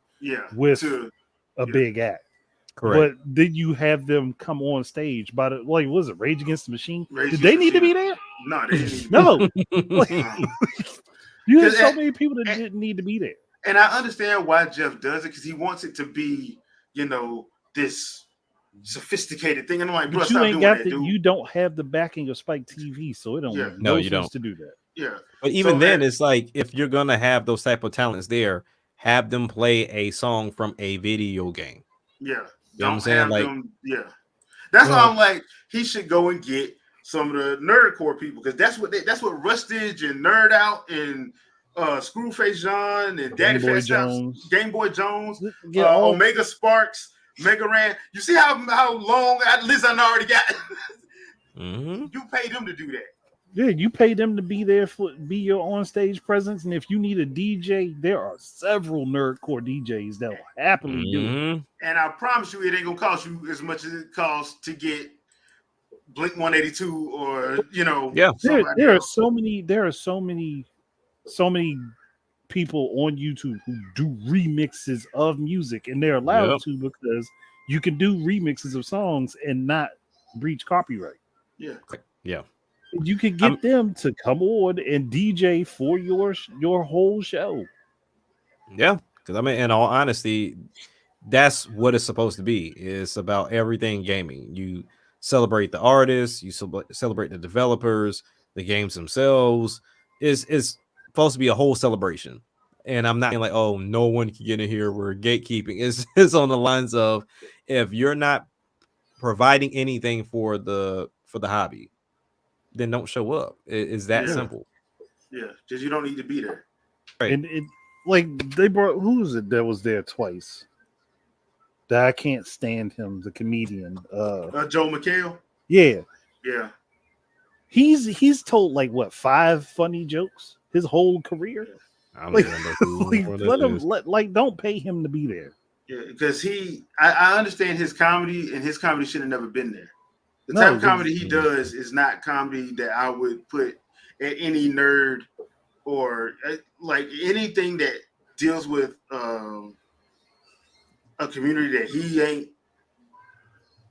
with a big act. Correct. But did you have them come on stage by the was it Rage Against the Machine? Did they need to be there? No, they didn't. No. You have so many people that didn't need to be there. And I understand why Jeff does it, because he wants it to be, this sophisticated thing. And I'm like, bro, stop doing that, dude. You don't have the backing of Spike TV, so it don't make no sense to do that. Yeah. But even then, it's like, if you're gonna have those type of talents there, have them play a song from a video game. Yeah. You know what I'm saying? Like, that's why I'm like, he should go and get some of the nerdcore people, because that's what Rustage and Nerd Out and Screwface John and Daddy Fat Jones, Game Boy Jones, Omega Sparks, Mega Ran. You see how long list I already got? You pay them to do that. Yeah, you pay them to be there be your on stage presence, and if you need a DJ, there are several nerdcore DJs that will happily do it. And I promise you, it ain't gonna cost you as much as it costs to get Blink 182 or There are so many people on YouTube who do remixes of music, and they're allowed to, because you can do remixes of songs and not breach copyright. Yeah. You could get them to come on and DJ for your whole show. Yeah, because I mean, in all honesty, that's what it's supposed to be. It's about everything gaming. You celebrate the artists, you celebrate the developers, the games themselves. It's supposed to be a whole celebration. And I'm not like, oh, no one can get in here. We're gatekeeping. It's on the lines of, if you're not providing anything for the hobby, then don't show up. It's that simple. Yeah, because you don't need to be there. Right. And they brought, who was it that was there twice? That I can't stand him, the comedian. Joe McHale. Yeah. He's told like what 5 funny jokes his whole career. I don't Like, even know let him don't pay him to be there. Yeah, because I understand his comedy, and his comedy should have never been there. The No, type of comedy he does is not comedy that I would put at any nerd or like anything that deals with a community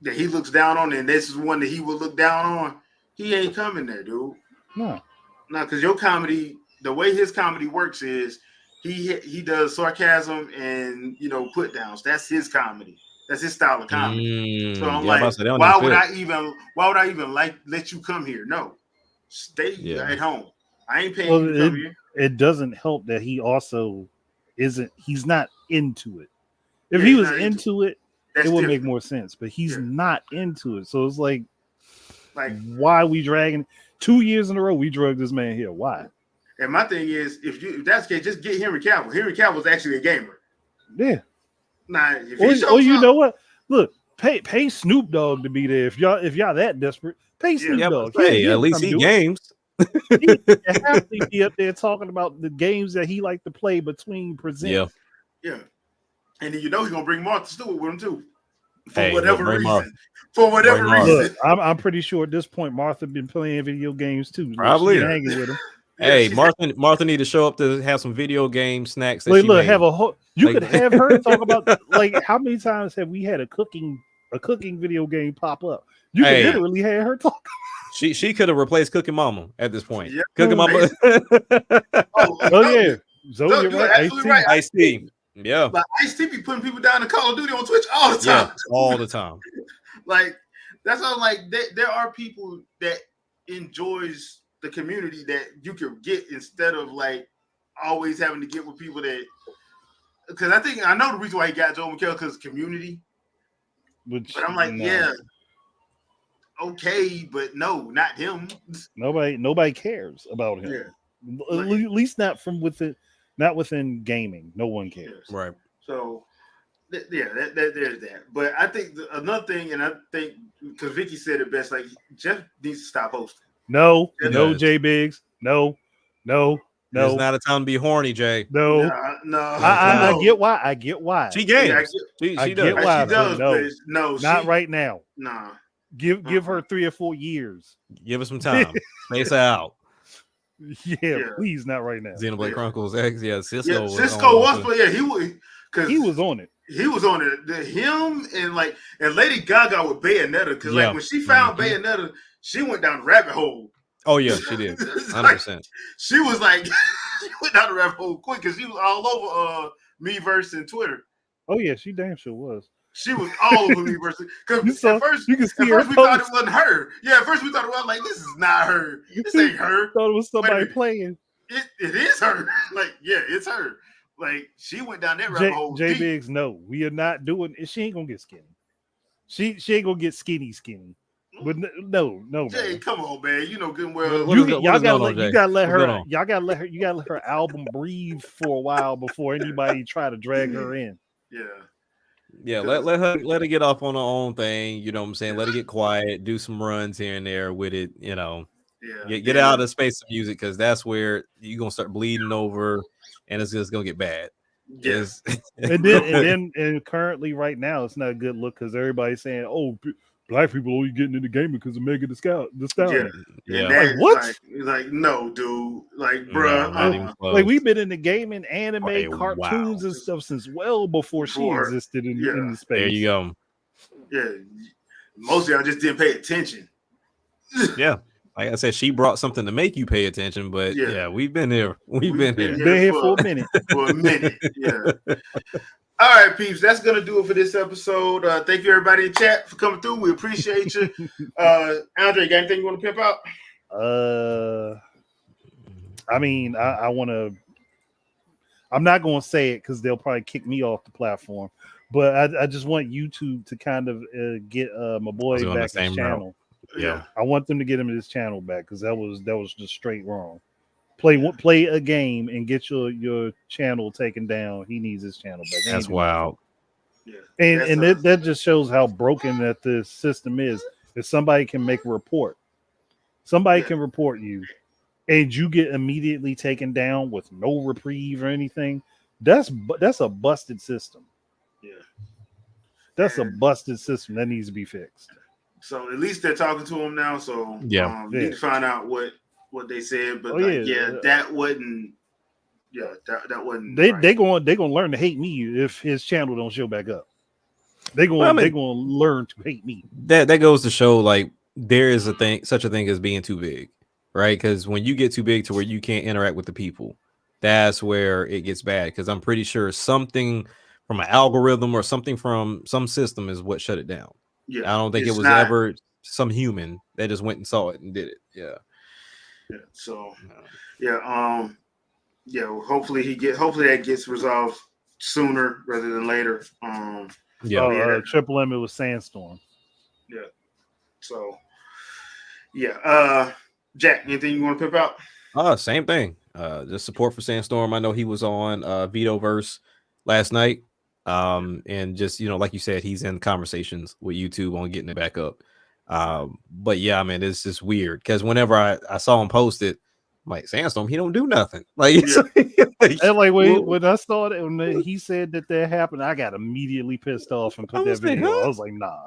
that he looks down on, and this is one that he would look down on. He ain't coming there, dude. No, because your comedy, the way his comedy works is he does sarcasm and put downs. That's his comedy. That's his style of comedy. So I'm like, why would I even let you come here? No, stay at home. I ain't paying you to come here. It doesn't help that he also he's not into it. If he was into it, it would make more sense. But he's not into it. So it's like why are we dragging 2 years in a row? We drug this man here. Why? And my thing is, if that's the case, just get Henry Cavill. Henry Cavill's actually a gamer. Yeah. Nah, you know what? Look, pay Snoop Dogg to be there. If y'all that desperate, pay Snoop Dogg. Hey, at least he games. He have to be up there talking about the games that he like to play between presents. Yeah. And then he's gonna bring Martha Stewart with him too. For whatever reason. Look, I'm pretty sure at this point Martha been playing video games too. Probably hanging with him. Hey, Martha need to show up to have some video game snacks. Have a whole. You could have her talk about like how many times have we had a cooking video game pop up? You could literally have her talk. She could have replaced Cooking Mama at this point. Yeah. Cooking Mama. Yeah, Zoe, you're right. Ice-T. Yeah, but Ice-T be putting people down in Call of Duty on Twitch all the time. Yeah, all the time. Like that's all. Like there are people that enjoys the community that you can get instead of like always having to get with people that. Because I know the reason why he got Joel McHale because community. But I'm like, okay, but no, not him. Nobody cares about him. Yeah. At least not from within gaming. No one cares. Right. So there's that. But I think another thing, and I think because Vicky said it best, like Jeff needs to stop hosting. No, Jay Biggs. No. It's not a time to be horny, Jay. No. I get why. I get why. She games. I she get does. why. She does. No, not right now. Nah. Give her 3 or 4 years. Give her some time. Space out. Yeah, please, not right now. Xenoblade Chronicles X. Yeah, Cisco. Cisco was playing. He was on it. He was on it. Him and Lady Gaga with Bayonetta because when she found Bayonetta, she went down the rabbit hole. Oh yeah, she did. 100%. She was like, she went down the rabbit hole quick because she was all over Miiverse and Twitter. Oh yeah, she damn sure was. She was all over Miiverse because at first we thought it wasn't her. Yeah, at first we thought it was like this is not her. This ain't her. Thought it was somebody playing. It is her. Like it's her. Like she went down that rabbit hole. Jay Biggs, no, we are not doing it. She ain't gonna get skinny. She ain't gonna get skinny. But no, Jay, man. Come on, man. You know good and well. Y'all gotta let her album breathe for a while before anybody try to drag her in. Yeah, let her get off on her own thing. You know what I'm saying? Let her get quiet, do some runs here and there with it. You know, get out of the space of music because that's where you're gonna start bleeding over, and it's just gonna get bad. Yes, and currently right now it's not a good look because everybody's saying, "Oh, black people only getting into gaming because of Megan Thee Stallion." Yeah. Like what? Like no, dude. Like, bruh. Like we've been in the gaming, anime, cartoons, and stuff since well before she existed in the space. There you go. Yeah, most of y'all just didn't pay attention. Yeah. Like I said, she brought something to make you pay attention, but we've been here. We've been here. Been here for a minute. Yeah. All right, peeps. That's gonna do it for this episode. Thank you, everybody in chat, for coming through. We appreciate you. Andre, got anything you want to pimp out? I mean, I want to. I'm not going to say it because they'll probably kick me off the platform. But I just want YouTube to kind of get my boy back his channel. Yeah, I want them to get him his channel back because that was just straight wrong. Play a game and get your channel taken down. He needs his channel back. That's wild. Yeah, and that just shows how broken that the system is. If somebody can make a report, Somebody can report you, and you get immediately taken down with no reprieve or anything. That's a busted system. Yeah, that's a busted system that needs to be fixed. So at least they're talking to him now. So need to find out what they said. But that wasn't. Yeah, that wasn't. They gonna learn to hate me if his channel don't show back up. They gonna learn to hate me. That goes to show like there is such a thing as being too big, right? Because when you get too big to where you can't interact with the people, that's where it gets bad. Because I'm pretty sure something from an algorithm or something from some system is what shut it down. Yeah, I don't think it was ever some human that just went and saw it and did it. Yeah. So hopefully that gets resolved sooner rather than later. Triple M, it was Sandstorm. Yeah. So Jack, anything you want to pimp out? Same thing. Just support for Sandstorm. I know he was on Vitoverse last night. And just, like you said, he's in conversations with YouTube on getting it back up. But yeah, I mean, it's just weird because whenever I saw him post it, I'm like, Sandstorm, he don't do nothing. Like, when I saw it, when he said that happened, I got immediately pissed off and put that video. I was like, nah.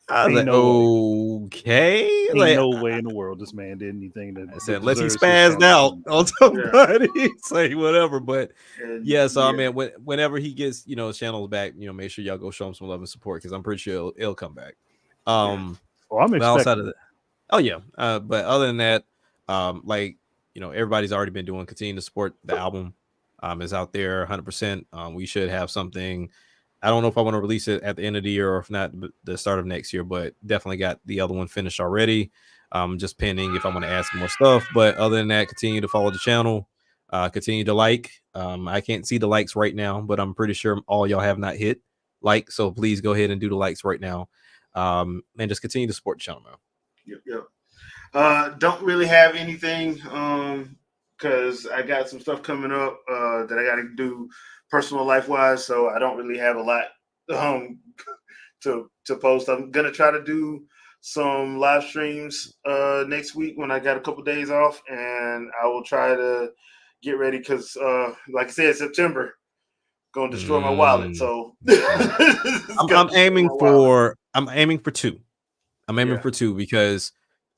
I was like, okay. Ain't no way in the world this man did anything that I said, unless he spazzed out on somebody, say whatever. But I mean, whenever he gets, his channels back, make sure y'all go show him some love and support because I'm pretty sure it'll come back. I'm expecting but other than that, everybody's already been doing. Continue to support the album. Is out there 100%. We should have something. I don't know if I want to release it at the end of the year or if not the start of next year, but definitely got the other one finished already. Just pending if I want to add some more stuff. But other than that, continue to follow the channel. Continue to like. I can't see the likes right now, but I'm pretty sure all y'all have not hit like. So please go ahead and do the likes right now. And just continue to support the channel, man. Yep. Don't really have anything because I got some stuff coming up that I got to do personal life wise, so I don't really have a lot to post. I'm gonna try to do some live streams next week when I got a couple days off, and I will try to get ready because like I said, September gonna destroy my wallet. So I'm aiming for 2. I'm aiming for 2 because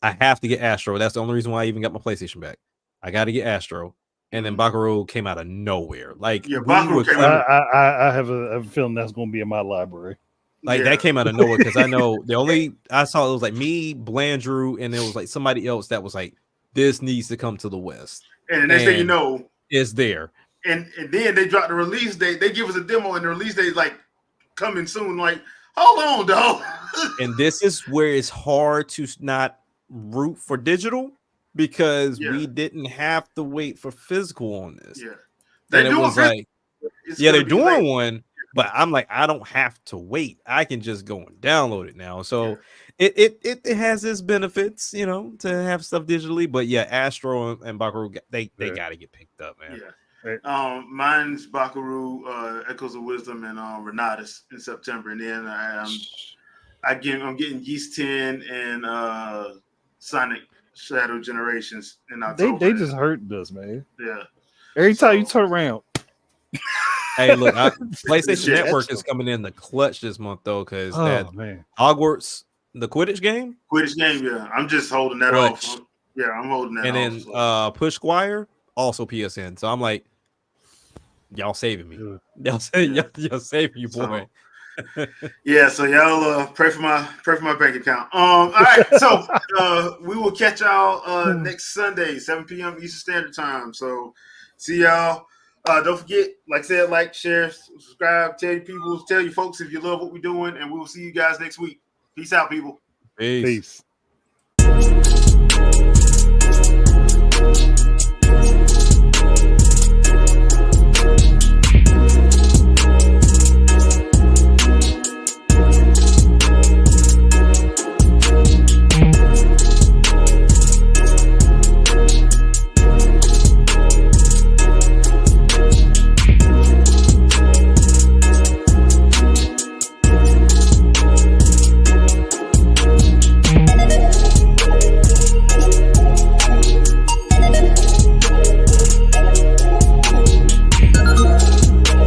I have to get Astro. That's the only reason why I even got my PlayStation back. I got to get Astro. And then Bakaru came out of nowhere. Like, I have a feeling that's going to be in my library. Like that came out of nowhere because I know I saw it was like me, Blandrew, and there was like somebody else that was like, this needs to come to the West. And the next thing you know, it's there. And then they dropped the release date. They give us a demo, and the release date is like coming soon. Like, hold on, dog. And this is where it's hard to not root for digital. Because we didn't have to wait for physical on this. Yeah. They're doing one, but I'm like, I don't have to wait. I can just go and download it now. So it has its benefits, to have stuff digitally. But Astro and Bakaru, they got to get picked up, man. Yeah. Mine's Bakaru, Echoes of Wisdom, and Renatus in September. And then I'm getting Yeast 10 and Sonic Shadow Generations in October. They just hurt us, man. Yeah. Every time you turn around. Hey, look, PlayStation Network is coming in the clutch this month though, because Hogwarts, the Quidditch game. Yeah. I'm just holding that off. Yeah, I'm holding that off. And then Push Squire, also PSN. So I'm like, y'all saving me. Y'all saving you, boy. So y'all pray for my bank account. All right, so we will catch y'all next Sunday, 7 p.m. Eastern Standard Time. So see y'all. Don't forget, like I said, like, share, subscribe, tell your folks if you love what we're doing, and we will see you guys next week. Peace out, people. Peace.